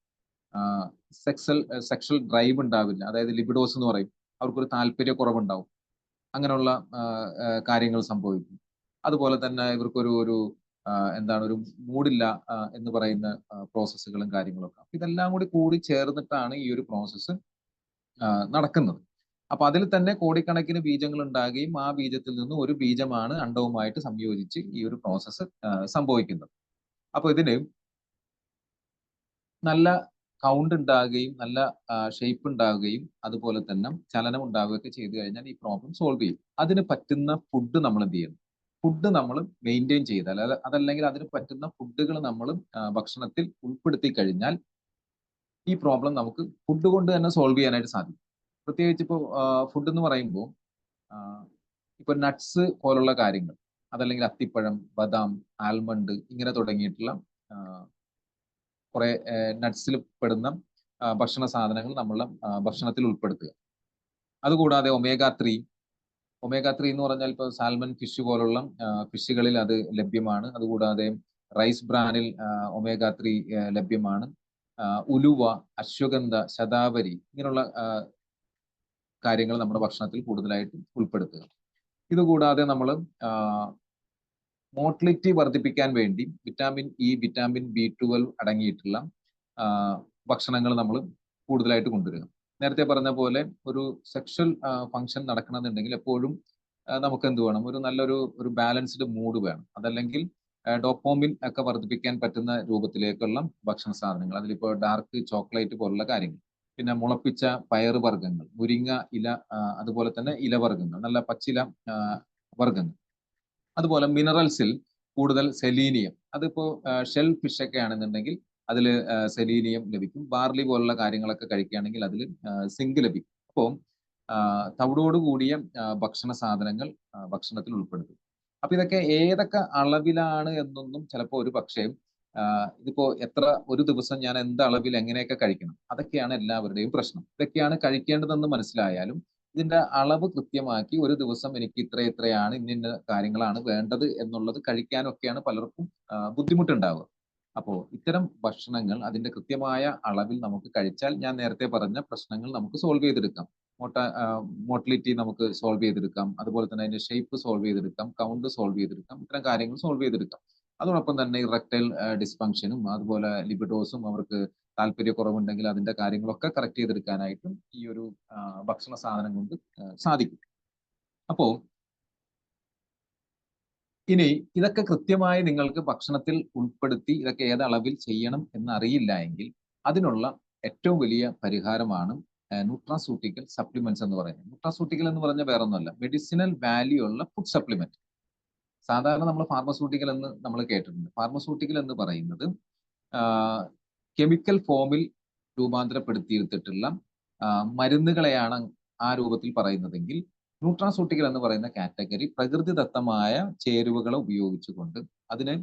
സെക്ഷൽ ഡ്രൈവ് ഉണ്ടാവില്ല, അതായത് ലിബിഡോസ് എന്ന് പറയും, അവർക്കൊരു താല്പര്യക്കുറവുണ്ടാവും. അങ്ങനെയുള്ള കാര്യങ്ങൾ സംഭവിക്കും. അതുപോലെ തന്നെ ഇവർക്കൊരു എന്താണ്, ഒരു മൂഡില്ല എന്ന് പറയുന്ന പ്രോസസ്സുകളും കാര്യങ്ങളൊക്കെ. ഇതെല്ലാം കൂടി ചേർന്നിട്ടാണ് ഈ ഒരു പ്രോസസ്സ് നടക്കുന്നത്. അപ്പൊ അതിൽ തന്നെ കോടിക്കണക്കിന് ബീജങ്ങൾ ഉണ്ടാകുകയും ആ ബീജത്തിൽ നിന്ന് ഒരു ബീജമാണ് അണ്ഡവുമായിട്ട് സംയോജിച്ച് ഈ ഒരു പ്രോസസ്സ് സംഭവിക്കുന്നത്. അപ്പൊ ഇതിന് നല്ല കൗണ്ട് ഉണ്ടാകുകയും നല്ല ഷേപ്പ് ഉണ്ടാവുകയും അതുപോലെ തന്നെ ചലനം ഉണ്ടാവുകയൊക്കെ ചെയ്തു കഴിഞ്ഞാൽ ഈ പ്രോബ്ലം സോൾവ് ചെയ്യും. അതിന് പറ്റുന്ന ഫുഡ് നമ്മൾ എന്ത് ചെയ്യണം, ഫുഡ് നമ്മൾ മെയിൻറ്റെയിൻ ചെയ്താൽ, അതല്ലെങ്കിൽ അതിന് പറ്റുന്ന ഫുഡുകൾ നമ്മൾ ഭക്ഷണത്തിൽ ഉൾപ്പെടുത്തി കഴിഞ്ഞാൽ ഈ പ്രോബ്ലം നമുക്ക് ഫുഡ് കൊണ്ട് തന്നെ സോൾവ് ചെയ്യാനായിട്ട് സാധിക്കും. പ്രത്യേകിച്ച് ഇപ്പോൾ ഫുഡ് എന്ന് പറയുമ്പോൾ ഇപ്പൊ നട്ട്സ് പോലുള്ള കാര്യങ്ങൾ, അതല്ലെങ്കിൽ അത്തിപ്പഴം, ബദാം, ആൽമണ്ട്, ഇങ്ങനെ തുടങ്ങിയിട്ടുള്ള കുറെ നട്ട്സിൽ പെടുന്ന ഭക്ഷണ സാധനങ്ങൾ നമ്മളെ ഭക്ഷണത്തിൽ ഉൾപ്പെടുത്തുക. അതുകൂടാതെ ഒമേഗ 3 എന്ന് പറഞ്ഞാൽ ഇപ്പോൾ സാൽമൺ ഫിഷ് പോലുള്ള ഫിഷുകളിൽ അത് ലഭ്യമാണ്. അതുകൂടാതെ റൈസ് ബ്രാനിൽ ഒമേഗ 3 ലഭ്യമാണ്. ഉലുവ, അശ്വഗന്ധ, ശതാവരി ഇങ്ങനെയുള്ള കാര്യങ്ങൾ നമ്മുടെ ഭക്ഷണത്തിൽ കൂടുതലായിട്ട് ഉൾപ്പെടുത്തുക. ഇതുകൂടാതെ നമ്മൾ മോട്ടിലിറ്റി വർദ്ധിപ്പിക്കാൻ വേണ്ടി വിറ്റാമിൻ ഇ, വിറ്റാമിൻ B12 അടങ്ങിയിട്ടുള്ള ഭക്ഷണങ്ങൾ നമ്മൾ കൂടുതലായിട്ട് കൊണ്ടുവരിക. നേരത്തെ പറഞ്ഞ പോലെ ഒരു സെക്ഷൽ ഫംഗ്ഷൻ നടക്കണമെന്നുണ്ടെങ്കിൽ എപ്പോഴും നമുക്ക് എന്ത് വേണം, ഒരു നല്ലൊരു ബാലൻസ്ഡ് മൂഡ് വേണം. അതല്ലെങ്കിൽ ഡോപ്പോമിൻ ഒക്കെ വർദ്ധിപ്പിക്കാൻ പറ്റുന്ന രൂപത്തിലേക്കുള്ള ഭക്ഷണ സാധനങ്ങൾ, അതിലിപ്പോൾ ഡാർക്ക് ചോക്ലേറ്റ് പോലുള്ള കാര്യങ്ങൾ, പിന്നെ മുളപ്പിച്ച പയറ് വർഗ്ഗങ്ങൾ, മുരിങ്ങ ഇല, അതുപോലെ തന്നെ ഇലവർഗ്ഗങ്ങൾ, നല്ല പച്ചില വർഗ്ഗങ്ങൾ. അതുപോലെ മിനറൽസിൽ കൂടുതൽ സെലീനിയം, അതിപ്പോ ഷെൽ ഫിഷ് ഒക്കെ ആണെന്നുണ്ടെങ്കിൽ അതിൽ സെലീനിയം ലഭിക്കും. ബാർലി പോലുള്ള കാര്യങ്ങളൊക്കെ കഴിക്കുകയാണെങ്കിൽ അതിൽ സിങ്ക് ലഭിക്കും. അപ്പോൾ തവിടോട് കൂടിയ ഭക്ഷണ സാധനങ്ങൾ ഭക്ഷണത്തിൽ ഉൾപ്പെടുത്തും. അപ്പൊ ഇതൊക്കെ ഏതൊക്കെ അളവിലാണ് എന്നൊന്നും ചിലപ്പോൾ ഒരു പക്ഷേ ഇതിപ്പോ ഒരു ദിവസം ഞാൻ എന്ത് അളവിൽ എങ്ങനെയൊക്കെ കഴിക്കണം, അതൊക്കെയാണ് എല്ലാവരുടെയും പ്രശ്നം. ഇതൊക്കെയാണ് കഴിക്കേണ്ടതെന്ന് മനസ്സിലായാലും ഇതിന്റെ അളവ് കൃത്യമാക്കി ഒരു ദിവസം എനിക്ക് ഇത്രയാണ് ഇന്ന കാര്യങ്ങളാണ് വേണ്ടത് എന്നുള്ളത് കഴിക്കാനൊക്കെയാണ് പലർക്കും ബുദ്ധിമുട്ടുണ്ടാവുക. അപ്പോൾ ഇത്തരം ഭക്ഷണങ്ങൾ അതിന്റെ കൃത്യമായ അളവിൽ നമുക്ക് കഴിച്ചാൽ ഞാൻ നേരത്തെ പറഞ്ഞ പ്രശ്നങ്ങൾ നമുക്ക് സോൾവ് ചെയ്തെടുക്കാം. മോട്ടിലിറ്റി നമുക്ക് സോൾവ് ചെയ്തെടുക്കാം. അതുപോലെ തന്നെ അതിന്റെ ഷേപ്പ് സോൾവ് ചെയ്തെടുക്കാം, കൗണ്ട് സോൾവ് ചെയ്തെടുക്കാം, ഇത്തരം കാര്യങ്ങൾ സോൾവ് ചെയ്തെടുക്കാം. അതോടൊപ്പം തന്നെ ഇറക്ടൈൽ ഡിസ്ഫങ്ഷനും അതുപോലെ ലിബിഡോസും അവർക്ക് താല്പര്യക്കുറവുണ്ടെങ്കിൽ അതിന്റെ കാര്യങ്ങളൊക്കെ കറക്റ്റ് ചെയ്തെടുക്കാനായിട്ടും ഈ ഒരു ഭക്ഷണ സാധനം കൊണ്ട് സാധിക്കും. അപ്പോ ഇനി ഇതൊക്കെ കൃത്യമായി നിങ്ങൾക്ക് ഭക്ഷണത്തിൽ ഉൾപ്പെടുത്തി ഇതൊക്കെ ഏത് അളവിൽ ചെയ്യണം എന്ന് അറിയില്ല എങ്കിൽ അതിനുള്ള ഏറ്റവും വലിയ പരിഹാരമാണ് ന്യൂട്രാസ്യൂട്ടിക്കൽ സപ്ലിമെന്റ്സ് എന്ന് പറയുന്നത്. ന്യൂട്രാസ്യൂട്ടിക്കൽ എന്ന് പറഞ്ഞാൽ വേറൊന്നുമല്ല, മെഡിസിനൽ വാല്യൂ ഉള്ള ഫുഡ് സപ്ലിമെന്റ്. സാധാരണ നമ്മൾ ഫാർമസ്യൂട്ടിക്കൽ എന്ന് നമ്മൾ കേട്ടിട്ടുണ്ട്. ഫാർമസ്യൂട്ടിക്കൽ എന്ന് പറയുന്നത് കെമിക്കൽ ഫോമിൽ രൂപാന്തരപ്പെടുത്തിയെടുത്തിട്ടുള്ള മരുന്നുകളെയാണ് ആ രൂപത്തിൽ പറയുന്നതെങ്കിൽ, ന്യൂട്രാസ്യൂട്ടിക്കൽ എന്ന് പറയുന്ന കാറ്റഗറി പ്രകൃതിദത്തമായ ചേരുവകളെ ഉപയോഗിച്ചുകൊണ്ട് അതിന്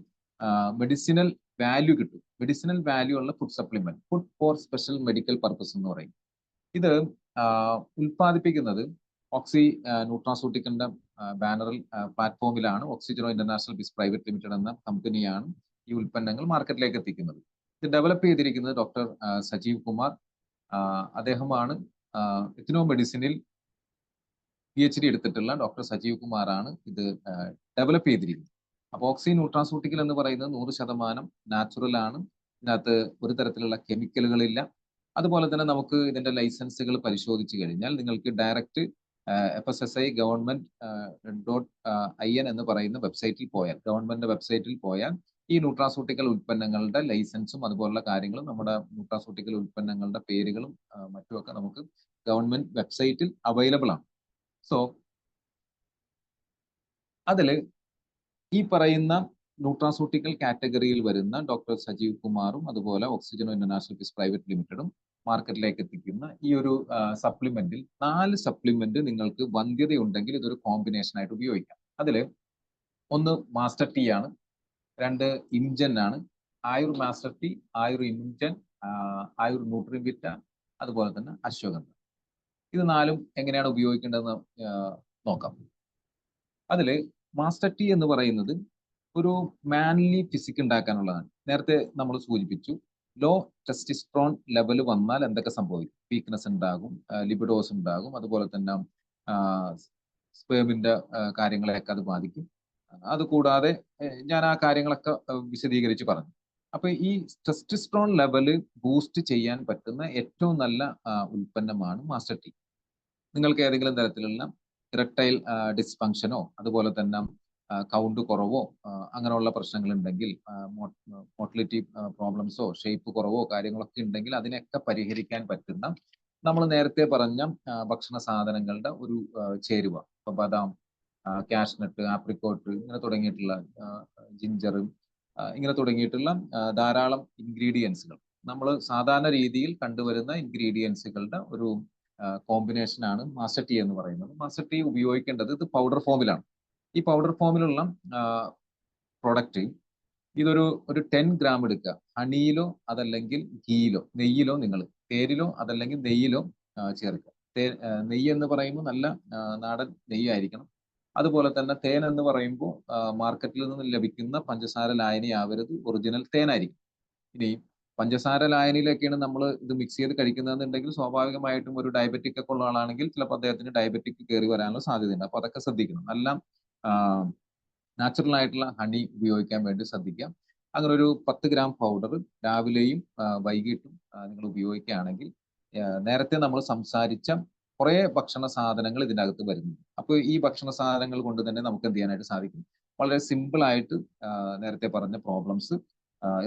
മെഡിസിനൽ വാല്യൂ കിട്ടും. മെഡിസിനൽ വാല്യൂ ഉള്ള food supplement, food for special medical purpose എന്ന് പറയും. ഇത് ഉൽപ്പാദിപ്പിക്കുന്നത് ഓക്സി ന്യൂട്രാസ്യൂട്ടിക്കലിന്റെ ബാനറിൽ പ്ലാറ്റ്ഫോമിലാണ്. ഓക്സിജനോ ഇന്റർനാഷണൽ ബിസ് പ്രൈവറ്റ് ലിമിറ്റഡ് എന്ന കമ്പനിയാണ് ഈ ഉൽപ്പന്നങ്ങൾ മാർക്കറ്റിലേക്ക് എത്തിക്കുന്നത്. ഇത് ഡെവലപ്പ് ചെയ്തിരിക്കുന്നത് ഡോക്ടർ സജീവ് കുമാർ. അദ്ദേഹമാണ് എത്തിനോ മെഡിസിനിൽ PhD എടുത്തിട്ടുള്ള ഡോക്ടർ സജീവ് കുമാറാണ് ഇത് ഡെവലപ്പ് ചെയ്തിരിക്കുന്നത്. അപ്പൊ ഓക്സി ന്യൂട്രാസ്യൂട്ടിക്കൽ എന്ന് പറയുന്നത് 100% നാച്ചുറൽ ആണ്. ഇതിനകത്ത് ഒരു തരത്തിലുള്ള കെമിക്കലുകളില്ല. അതുപോലെ തന്നെ നമുക്ക് ഇതിന്റെ ലൈസൻസുകൾ പരിശോധിച്ചു കഴിഞ്ഞാൽ നിങ്ങൾക്ക് ഡയറക്റ്റ് FSSAI government.in എന്ന് പറയുന്ന വെബ്സൈറ്റിൽ പോയാൽ, ഗവൺമെന്റ് വെബ്സൈറ്റിൽ പോയാൽ ഈ ന്യൂട്രാസ്യൂട്ടിക്കൽ ഉൽപ്പന്നങ്ങളുടെ ലൈസൻസും അതുപോലുള്ള കാര്യങ്ങളും നമ്മുടെ ന്യൂട്രാസ്യൂട്ടിക്കൽ ഉൽപ്പന്നങ്ങളുടെ പേരുകളും മറ്റുമൊക്കെ നമുക്ക് ഗവൺമെന്റ് വെബ്സൈറ്റിൽ അവൈലബിൾ ആണ്. സോ അതില് ഈ പറയുന്ന ന്യൂട്രാസ്യൂട്ടിക്കൽ കാറ്റഗറിയിൽ വരുന്ന ഡോക്ടർ സജീവ് കുമാറും അതുപോലെ ഓക്സിജനോ ഇന്റർനാഷണൽ ബിസ് പ്രൈവറ്റ് ലിമിറ്റഡും മാർക്കറ്റിലേക്ക് എത്തിക്കുന്ന ഈ ഒരു സപ്ലിമെന്റിൽ 4 സപ്ലിമെന്റ് നിങ്ങൾക്ക് വന്ധ്യതയുണ്ടെങ്കിൽ ഇതൊരു കോമ്പിനേഷൻ ആയിട്ട് ഉപയോഗിക്കാം. അതില് ഒന്ന് മാസ്റ്റർ ടീ ആണ്, 2 ഇംജൻ ആണ്, ആയുർ മാസ്റ്റർ ടീ, ആയുർ ഇംജൻ, ആയുർ ന്യൂട്രിവിറ്റ, അതുപോലെ തന്നെ അശ്വഗന്ധ. ഇത് 4ഉം എങ്ങനെയാണ് ഉപയോഗിക്കേണ്ടതെന്ന് നോക്കാം. അതില് മാസ്റ്റർ ടീ എന്ന് പറയുന്നത് ഒരു മാൻലി ഫിസിക് ഉണ്ടാക്കാനുള്ളതാണ്. നേരത്തെ നമ്മൾ സൂചിപ്പിച്ചു, ലോ ടെസ്റ്റിസ്ട്രോൺ ലെവൽ വന്നാൽ എന്തൊക്കെ സംഭവിക്കും? വീക്ക്നെസ് ഉണ്ടാകും, ലിബിഡോസ് ഉണ്ടാകും, അതുപോലെ തന്നെ സ്പേമിന്റെ കാര്യങ്ങളെയൊക്കെ അത് ബാധിക്കും. അതുകൂടാതെ ഞാൻ ആ കാര്യങ്ങളൊക്കെ വിശദീകരിച്ച് പറഞ്ഞു. അപ്പൊ ഈ ടെസ്റ്റിസ്ട്രോൺ ലെവല് ബൂസ്റ്റ് ചെയ്യാൻ പറ്റുന്ന ഏറ്റവും നല്ല ഉൽപ്പന്നമാണ് മാസ്റ്റർ ടീ. നിങ്ങൾക്ക് ഏതെങ്കിലും തരത്തിലുള്ള ഇറക്ടൈൽ ഡിസ്ഫങ്ഷനോ അതുപോലെ തന്നെ കൗണ്ട് കുറവോ അങ്ങനെയുള്ള പ്രശ്നങ്ങൾ ഉണ്ടെങ്കിൽ, മോട്ടിലിറ്റി പ്രോബ്ലംസോ ഷേപ്പ് കുറവോ കാര്യങ്ങളൊക്കെ ഉണ്ടെങ്കിൽ അതിനെയൊക്കെ പരിഹരിക്കാൻ പറ്റുന്ന നമ്മൾ നേരത്തെ പറഞ്ഞ ഭക്ഷണ സാധനങ്ങളുടെ ഒരു ചേരുവ. ഇപ്പൊ ബദാം, കാഷ്നട്ട്, ആപ്രിക്കോട്ട് ഇങ്ങനെ തുടങ്ങിയിട്ടുള്ള, ജിഞ്ചർ ഇങ്ങനെ തുടങ്ങിയിട്ടുള്ള ധാരാളം ഇൻഗ്രീഡിയൻസുകൾ, നമ്മൾ സാധാരണ രീതിയിൽ കണ്ടുവരുന്ന ഇൻഗ്രീഡിയൻസുകളുടെ ഒരു കോമ്പിനേഷൻ ആണ് മാസ്റ്റർ ടീ എന്ന് പറയുന്നത്. മാസ്റ്റർ ടീ ഉപയോഗിക്കേണ്ടത് ഇത് പൗഡർ ഫോമിലാണ്. ഈ പൗഡർ ഫോമിലുള്ള പ്രൊഡക്റ്റ് ഒരു 10 ഗ്രാം എടുക്കുക. ഹണിയിലോ അതല്ലെങ്കിൽ ഗീയിലോ നെയ്യിലോ നിങ്ങൾ തേനിലോ അതല്ലെങ്കിൽ നെയ്യിലോ ചേർക്കുക. നെയ്യ് എന്ന് പറയുമ്പോൾ നല്ല നാടൻ നെയ്യായിരിക്കണം. അതുപോലെ തന്നെ തേൻ എന്ന് പറയുമ്പോൾ മാർക്കറ്റിൽ നിന്ന് ലഭിക്കുന്ന പഞ്ചസാര ലായനി ആവരുത്, ഒറിജിനൽ തേനായിരിക്കും. ഇനി പഞ്ചസാര ലായനിയിലൊക്കെയാണ് നമ്മൾ ഇത് മിക്സ് ചെയ്ത് കഴിക്കുന്നതെന്നുണ്ടെങ്കിൽ സ്വാഭാവികമായിട്ടും ഒരു ഡയബറ്റിക് ഒക്കെ ഉള്ള ആളാണെങ്കിൽ ചിലപ്പോൾ അദ്ദേഹത്തിന് ഡയബറ്റിക് കയറി വരാനുള്ള സാധ്യതയുണ്ട്. അപ്പൊ അതൊക്കെ ശ്രദ്ധിക്കണം. നല്ല നാച്ചുറൽ ആയിട്ടുള്ള ഹണി ഉപയോഗിക്കാൻ വേണ്ടി ശ്രദ്ധിക്കാം. അങ്ങനെ ഒരു 10 ഗ്രാം പൗഡർ രാവിലെയും വൈകിട്ടും നിങ്ങൾ ഉപയോഗിക്കുകയാണെങ്കിൽ നേരത്തെ നമ്മൾ സംസാരിച്ച കുറെ ഭക്ഷണ സാധനങ്ങൾ ഇതിനകത്ത് വരുന്നുണ്ട്. അപ്പോൾ ഈ ഭക്ഷണ സാധനങ്ങൾ കൊണ്ട് തന്നെ നമുക്ക് എന്ത് ചെയ്യാനായിട്ട് സാധിക്കും? വളരെ സിമ്പിൾ ആയിട്ട് നേരത്തെ പറഞ്ഞ പ്രോബ്ലംസ്,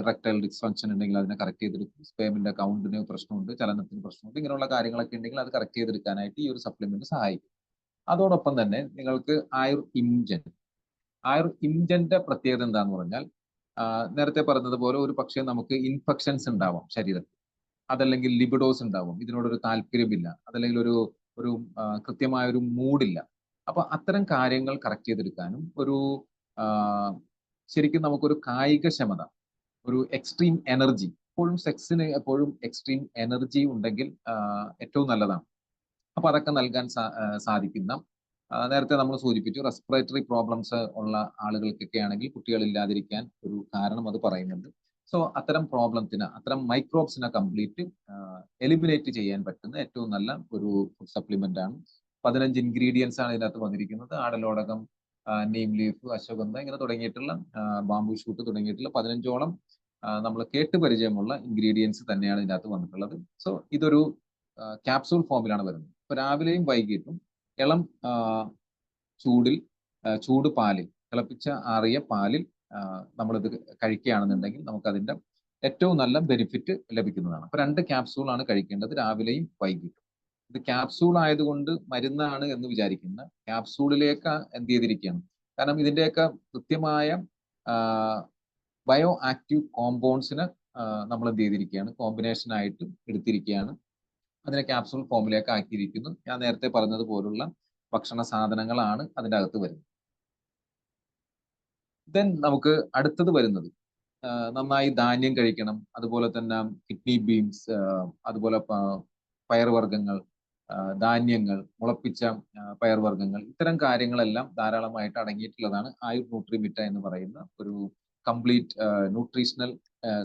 ഇറക്ടൈൽ ഡിസ്ഫങ്ഷൻ ഉണ്ടെങ്കിൽ അതിനെ കറക്റ്റ് ചെയ്തെടുക്കും. സ്പേമിന്റെ കൗണ്ടിന് പ്രശ്നമുണ്ട്, ചലനത്തിന് പ്രശ്നമുണ്ട്, ഇങ്ങനെയുള്ള കാര്യങ്ങളൊക്കെ ഉണ്ടെങ്കിൽ അത് കറക്റ്റ് ചെയ്തെടുക്കാനായിട്ട് ഈ ഒരു സപ്ലിമെന്റ് സഹായിക്കും. അതോടൊപ്പം തന്നെ നിങ്ങൾക്ക് ഇംജന്റെ പ്രത്യേകത എന്താന്ന് പറഞ്ഞാൽ നേരത്തെ പറഞ്ഞതുപോലെ ഒരു പക്ഷേ നമുക്ക് ഇൻഫെക്ഷൻസ് ഉണ്ടാവാം ശരീരത്തിൽ, അതല്ലെങ്കിൽ ലിബിഡോസ് ഉണ്ടാവും, ഇതിനോടൊരു താല്പര്യമില്ല, അതല്ലെങ്കിൽ ഒരു ഒരു കൃത്യമായ ഒരു മൂഡില്ല. അപ്പൊ അത്തരം കാര്യങ്ങൾ കറക്റ്റ് ചെയ്തെടുക്കാനും ശരിക്കും നമുക്കൊരു കായികക്ഷമത, ഒരു എക്സ്ട്രീം എനർജി, എപ്പോഴും സെക്സിന് എപ്പോഴും എക്സ്ട്രീം എനർജി ഉണ്ടെങ്കിൽ ഏറ്റവും നല്ലതാണ്. അപ്പൊ അതൊക്കെ നൽകാൻ സാധിക്കുന്ന നേരത്തെ നമ്മൾ സൂചിപ്പിച്ചു റെസ്പിറേറ്ററി പ്രോബ്ലംസ് ഉള്ള ആളുകൾക്കൊക്കെ ആണെങ്കിൽ കുട്ടികളില്ലാതിരിക്കാൻ ഒരു കാരണം അത് പറയുന്നുണ്ട്. സോ അത്തരം പ്രോബ്ലത്തിന്, അത്തരം മൈക്രോബ്സിനെ കംപ്ലീറ്റ് എലിമിനേറ്റ് ചെയ്യാൻ പറ്റുന്ന ഏറ്റവും നല്ല ഒരു ഫുഡ് സപ്ലിമെന്റ് ആണ്. 15 ഇൻഗ്രീഡിയൻസ് ആണ് ഇതിനകത്ത് വന്നിരിക്കുന്നത്. ആടലോടകം, നീം ലീഫ്, അശ്വഗന്ധ ഇങ്ങനെ തുടങ്ങിയിട്ടുള്ള ബാംബു ഷൂട്ട് തുടങ്ങിയിട്ടുള്ള 15ഓളം നമ്മൾ കേട്ട് പരിചയമുള്ള ഇൻഗ്രീഡിയൻസ് തന്നെയാണ് ഇതിനകത്ത് വന്നിട്ടുള്ളത്. സോ ഇതൊരു ക്യാപ്സൂൾ ഫോമിലാണ് വരുന്നത്. ഇപ്പൊ രാവിലെയും വൈകിട്ടും ഇളം ചൂട് പാലിൽ, തിളപ്പിച്ച ആറിയ പാലിൽ നമ്മളിത് കഴിക്കുകയാണെന്നുണ്ടെങ്കിൽ നമുക്ക് അതിന്റെ ഏറ്റവും നല്ല ബെനിഫിറ്റ് ലഭിക്കുന്നതാണ്. അപ്പൊ 2 ക്യാപ്സൂൾ ആണ് കഴിക്കേണ്ടത് രാവിലെയും വൈകിട്ടും. ഇത് ക്യാപ്സൂൾ ആയതുകൊണ്ട് മരുന്നാണ് എന്ന് വിചാരിക്കുന്ന ക്യാപ്സൂളിലേക്ക് എന്ത് ചെയ്തിരിക്കുകയാണ്? കാരണം ഇതിന്റെയൊക്കെ കൃത്യമായ ബയോ ആക്റ്റീവ് കോമ്പൗണ്ട്സിന് നമ്മൾ എന്ത് ചെയ്തിരിക്കുകയാണ്? കോമ്പിനേഷൻ ആയിട്ട് എടുത്തിരിക്കുകയാണ്. അതിനെ ക്യാപ്സൂൾ ഫോമിലേക്ക് ആക്കിയിരിക്കുന്നു. ഞാൻ നേരത്തെ പറഞ്ഞതുപോലുള്ള ഭക്ഷണ സാധനങ്ങളാണ് അതിൻ്റെ അകത്ത് വരുന്നത്. ദെൻ നമുക്ക് അടുത്തത് വരുന്നത് നന്നായി ധാന്യം കഴിക്കണം. അതുപോലെ തന്നെ കിഡ്നി ബീൻസ്, അതുപോലെ പയർവർഗ്ഗങ്ങൾ, ധാന്യങ്ങൾ, മുളപ്പിച്ച പയർവർഗ്ഗങ്ങൾ, ഇത്തരം കാര്യങ്ങളെല്ലാം ധാരാളമായിട്ട് അടങ്ങിയിട്ടുള്ളതാണ് ആയുർ ന്യൂട്രിമിറ്റ എന്ന് പറയുന്ന ഒരു കംപ്ലീറ്റ് ന്യൂട്രീഷണൽ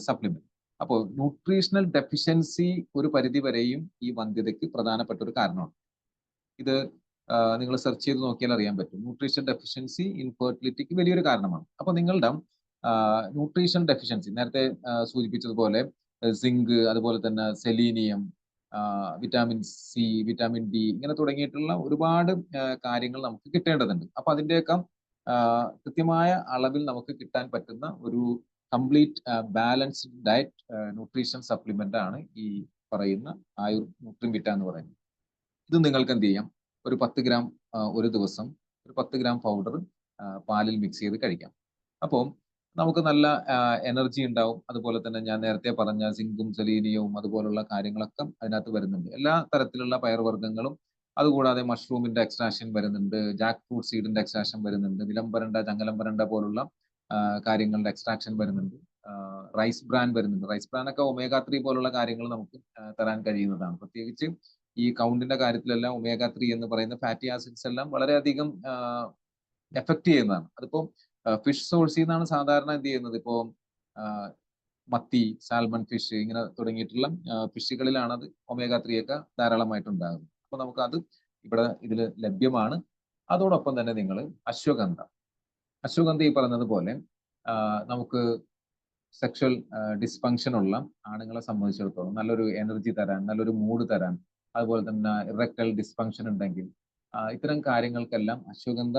സപ്ലിമെന്റ്. അപ്പോൾ ന്യൂട്രീഷണൽ ഡെഫിഷ്യൻസി ഒരു പരിധി വരെയും ഈ വന്ധ്യതയ്ക്ക് പ്രധാനപ്പെട്ട ഒരു കാരണമാണ്. ഇത് നിങ്ങൾ സെർച്ച് ചെയ്ത് നോക്കിയാൽ അറിയാൻ പറ്റും. ന്യൂട്രീഷൻ ഡെഫിഷ്യൻസി ഇൻഫെർട്ടിലിറ്റിക്ക് വലിയൊരു കാരണമാണ്. അപ്പൊ നിങ്ങളുടെ ന്യൂട്രീഷൻ ഡെഫിഷ്യൻസി നേരത്തെ സൂചിപ്പിച്ചതുപോലെ സിങ്ക്, അതുപോലെ തന്നെ selenium, vitamin C, vitamin D ഇങ്ങനെ തുടങ്ങിയിട്ടുള്ള ഒരുപാട് കാര്യങ്ങൾ നമുക്ക് കിട്ടേണ്ടതുണ്ട്. അപ്പൊ അതിൻ്റെയൊക്കെ കൃത്യമായ അളവിൽ നമുക്ക് കിട്ടാൻ പറ്റുന്ന ഒരു complete balanced diet nutrition supplement ആണ് ഈ പറയുന്ന ആയുർ ന്യൂട്രിമിറ്റ എന്ന് പറയുന്നത്. ഇത് നിങ്ങൾക്ക് എന്ത് ചെയ്യാം? ഒരു 10 ഗ്രാം ഒരു ദിവസം ഒരു 10 ഗ്രാം പൗഡർ പാലിൽ മിക്സ് ചെയ്ത് കഴിക്കാം. അപ്പോൾ നമുക്ക് നല്ല എനർജി ഉണ്ടാവും. അതുപോലെ തന്നെ ഞാൻ നേരത്തെ പറഞ്ഞ സിങ്കും സെലീനിയവും അതുപോലുള്ള കാര്യങ്ങളൊക്കെ അതിനകത്ത് വരുന്നുണ്ട്. എല്ലാ തരത്തിലുള്ള പയർവർഗ്ഗങ്ങളും, അതുകൂടാതെ മഷ്റൂമിന്റെ എക്സ്ട്രാക്ഷൻ വരുന്നുണ്ട്, ജാക്ക് ഫ്രൂട്ട് സീഡിന്റെ എക്സ്ട്രാക്ഷൻ വരുന്നുണ്ട്, നിലംപരണ്ട, ചങ്ങലംപരണ്ട പോലുള്ള കാര്യങ്ങളുടെ എക്സ്ട്രാക്ഷൻ വരുന്നുണ്ട്, റൈസ് ബ്രാൻ വരുന്നുണ്ട്. റൈസ് ബ്രാൻ ഒക്കെ ഒമേഗ 3 പോലുള്ള കാര്യങ്ങൾ നമുക്ക് തരാൻ കഴിയുന്നതാണ്. പ്രത്യേകിച്ച് ഈ കൗണ്ടിന്റെ കാര്യത്തിലെല്ലാം ഒമേഗ 3 എന്ന് പറയുന്ന ഫാറ്റി ആസിഡ്സ് എല്ലാം വളരെയധികം എഫക്ട് ചെയ്യുന്നതാണ്. അതിപ്പോ ഫിഷ് സോഴ്സിൽ നിന്നാണ് സാധാരണ എന്ത് ചെയ്യുന്നത്? ഇപ്പോ മത്തി, സാൽമൺ ഫിഷ് ഇങ്ങനെ തുടങ്ങിയിട്ടുള്ള ഫിഷുകളിലാണ് അത് ഒമേഗ 3 ഒക്കെ ധാരാളമായിട്ട് ഉണ്ടാകുന്നത്. അപ്പൊ നമുക്ക് അത് ഇതിൽ ലഭ്യമാണ്. അതോടൊപ്പം തന്നെ നിങ്ങൾ അശ്വഗന്ധ ഈ പറഞ്ഞതുപോലെ നമുക്ക് സെക്ഷൽ ഡിസ്ഫങ്ഷൻ ഉള്ള ആണുങ്ങളെ സംബന്ധിച്ചിടത്തോളം നല്ലൊരു എനർജി തരാൻ, നല്ലൊരു മൂഡ് തരാൻ, അതുപോലെ തന്നെ ഇറക്ടൈൽ ഡിസ്ഫങ്ഷൻ ഉണ്ടെങ്കിൽ ഇത്തരം കാര്യങ്ങൾക്കെല്ലാം അശ്വഗന്ധ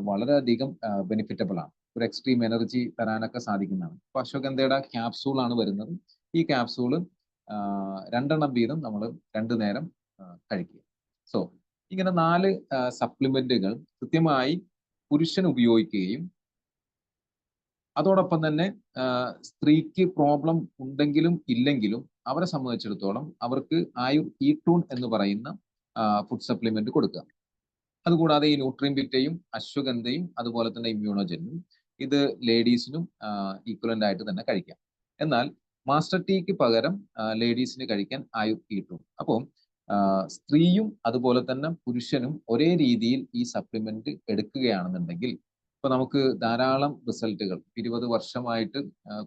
വളരെയധികം ബെനിഫിറ്റബിൾ ആണ്. ഒരു എക്സ്ട്രീം എനർജി തരാനൊക്കെ സാധിക്കുന്നതാണ്. അപ്പൊ അശ്വഗന്ധയുടെ ക്യാപ്സൂൾ ആണ് വരുന്നത്. ഈ ക്യാപ്സൂള് 2 എണ്ണം വീതം നമ്മൾ 2 നേരം കഴിക്കുക. സോ ഇങ്ങനെ 4 സപ്ലിമെന്റുകൾ കൃത്യമായി പുരുഷൻ ഉപയോഗിക്കുകയും അതോടൊപ്പം തന്നെ സ്ത്രീക്ക് പ്രോബ്ലം ഉണ്ടെങ്കിലും ഇല്ലെങ്കിലും അവരെ സംബന്ധിച്ചിടത്തോളം അവർക്ക് ആയുർ ഈട്ടൂൺ എന്ന് പറയുന്ന ഫുഡ് സപ്ലിമെന്റ് കൊടുക്കുക. അതുകൂടാതെ ഈ ന്യൂട്രിമിറ്റയും അശ്വഗന്ധയും അതുപോലെ തന്നെ ഇമ്മ്യൂണോജനും ഇത് ലേഡീസിനും ഈക്വലന്റ് ആയിട്ട് തന്നെ കഴിക്കാം. എന്നാൽ മാസ്റ്റർ ടീക്ക് പകരം ലേഡീസിന് കഴിക്കാൻ ആയുക്തിയിട്ടു. അപ്പോൾ സ്ത്രീയും അതുപോലെ തന്നെ പുരുഷനും ഒരേ രീതിയിൽ ഈ സപ്ലിമെന്റ് എടുക്കുകയാണെന്നുണ്ടെങ്കിൽ ഇപ്പൊ നമുക്ക് ധാരാളം റിസൾട്ടുകൾ 20 വർഷമായിട്ട്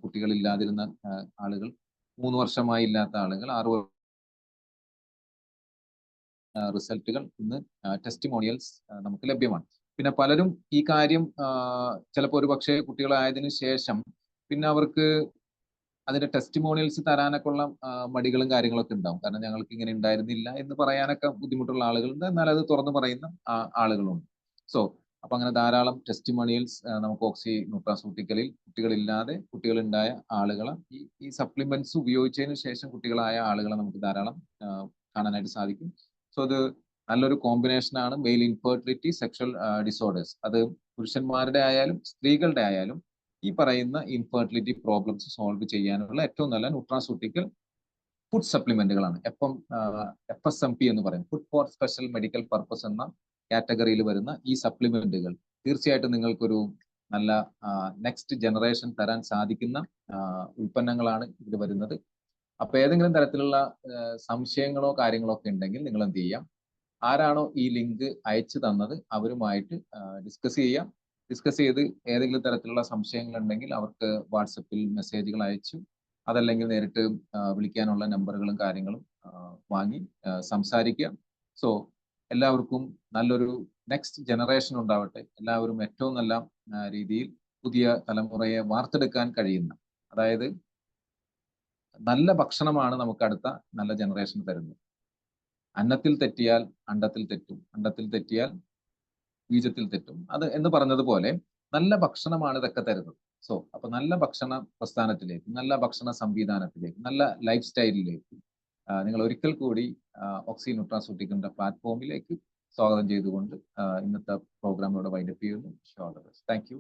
കുട്ടികളില്ലാതിരുന്ന ആളുകൾ, 3 വർഷമായി ഇല്ലാത്ത ആളുകൾ, 6 റിസൾട്ടുകൾ ഇന്ന് ടെസ്റ്റിമോണിയൽസ് നമുക്ക് ലഭ്യമാണ്. പിന്നെ പലരും ഈ കാര്യം ചിലപ്പോൾ ഒരു പക്ഷേ കുട്ടികളായതിനു ശേഷം പിന്നെ അവർക്ക് അതിന്റെ ടെസ്റ്റിമോണിയൽസ് തരാനൊക്കെ ഉള്ള മടികളും കാര്യങ്ങളൊക്കെ ഉണ്ടാവും. കാരണം ഞങ്ങൾക്ക് ഇങ്ങനെ ഉണ്ടായിരുന്നില്ല എന്ന് പറയാനൊക്കെ ബുദ്ധിമുട്ടുള്ള ആളുകളുണ്ട്. എന്നാൽ അത് തുറന്നു പറയുന്ന ആളുകളുണ്ട്. അപ്പൊ അങ്ങനെ ധാരാളം ടെസ്റ്റിമോണിയൽസ് നമുക്ക് ഓക്സി ന്യൂട്രാസ്യൂട്ടിക്കലിൽ കുട്ടികളില്ലാതെ കുട്ടികളുണ്ടായ ആളുകളെ ഈ സപ്ലിമെന്റ്സ് ഉപയോഗിച്ചതിന് ശേഷം കുട്ടികളായ ആളുകളെ നമുക്ക് ധാരാളം കാണാനായിട്ട് സാധിക്കും. അത് നല്ലൊരു കോമ്പിനേഷൻ ആണ്. മെയിൽ ഇൻഫെർട്ടിലിറ്റി, സെക്ഷൽ ഡിസോർഡേഴ്സ്, അത് പുരുഷന്മാരുടെ ആയാലും സ്ത്രീകളുടെ ആയാലും ഈ പറയുന്ന ഇൻഫെർട്ടിലിറ്റി പ്രോബ്ലംസ് സോൾവ് ചെയ്യാനുള്ള ഏറ്റവും നല്ല ന്യൂട്രാസ്യൂട്ടിക്കൽ ഫുഡ് സപ്ലിമെന്റുകളാണ്. FSMP എന്ന് പറയും, food for special medical purpose എന്ന കാറ്റഗറിയിൽ വരുന്ന ഈ സപ്ലിമെന്റുകൾ തീർച്ചയായിട്ടും നിങ്ങൾക്കൊരു നല്ല നെക്സ്റ്റ് ജനറേഷൻ തരാൻ സാധിക്കുന്ന ഉൽപ്പന്നങ്ങളാണ് ഇതിൽ വരുന്നത്. അപ്പൊ ഏതെങ്കിലും തരത്തിലുള്ള സംശയങ്ങളോ കാര്യങ്ങളോ ഒക്കെ ഉണ്ടെങ്കിൽ നിങ്ങൾ എന്ത് ചെയ്യാം, ആരാണോ ഈ ലിങ്ക് അയച്ചു തന്നത് അവരുമായിട്ട് ഡിസ്കസ് ചെയ്യാം. ഡിസ്കസ് ചെയ്ത് ഏതെങ്കിലും തരത്തിലുള്ള സംശയങ്ങൾ ഉണ്ടെങ്കിൽ അവർക്ക് വാട്സപ്പിൽ മെസ്സേജുകൾ അയച്ചു, അതല്ലെങ്കിൽ നേരിട്ട് വിളിക്കാനുള്ള നമ്പറുകളും കാര്യങ്ങളും വാങ്ങി സംസാരിക്കുക. എല്ലാവർക്കും നല്ലൊരു നെക്സ്റ്റ് ജനറേഷൻ ഉണ്ടാവട്ടെ. എല്ലാവരും ഏറ്റവും നല്ല രീതിയിൽ പുതിയ തലമുറയെ വാർത്തെടുക്കാൻ കഴിയുന്ന, അതായത് നല്ല ഭക്ഷണമാണ് നമുക്ക് അടുത്ത നല്ല ജനറേഷൻ തരുന്നത്. അന്നത്തിൽ തെറ്റിയാൽ അണ്ടത്തിൽ തെറ്റും, അണ്ടത്തിൽ തെറ്റിയാൽ ബീജത്തിൽ തെറ്റും, അത് എന്ന് പറഞ്ഞതുപോലെ നല്ല ഭക്ഷണമാണ് ഇതൊക്കെ തരുന്നത്. അപ്പൊ നല്ല ഭക്ഷണ പ്രസ്ഥാനത്തിലേക്ക്, നല്ല ഭക്ഷണ സംവിധാനത്തിലേക്ക്, നല്ല ലൈഫ് സ്റ്റൈലിലേക്ക് നിങ്ങൾ ഒരിക്കൽ കൂടി ഓക്സി ന്യൂട്രാസ്യൂട്ടിക്കലിന്റെ പ്ലാറ്റ്ഫോമിലേക്ക് സ്വാഗതം ചെയ്തുകൊണ്ട് ഇന്നത്തെ പ്രോഗ്രാം ഇവിടെ വൈൻഡപ്പ് ചെയ്യുന്നു. Thank you.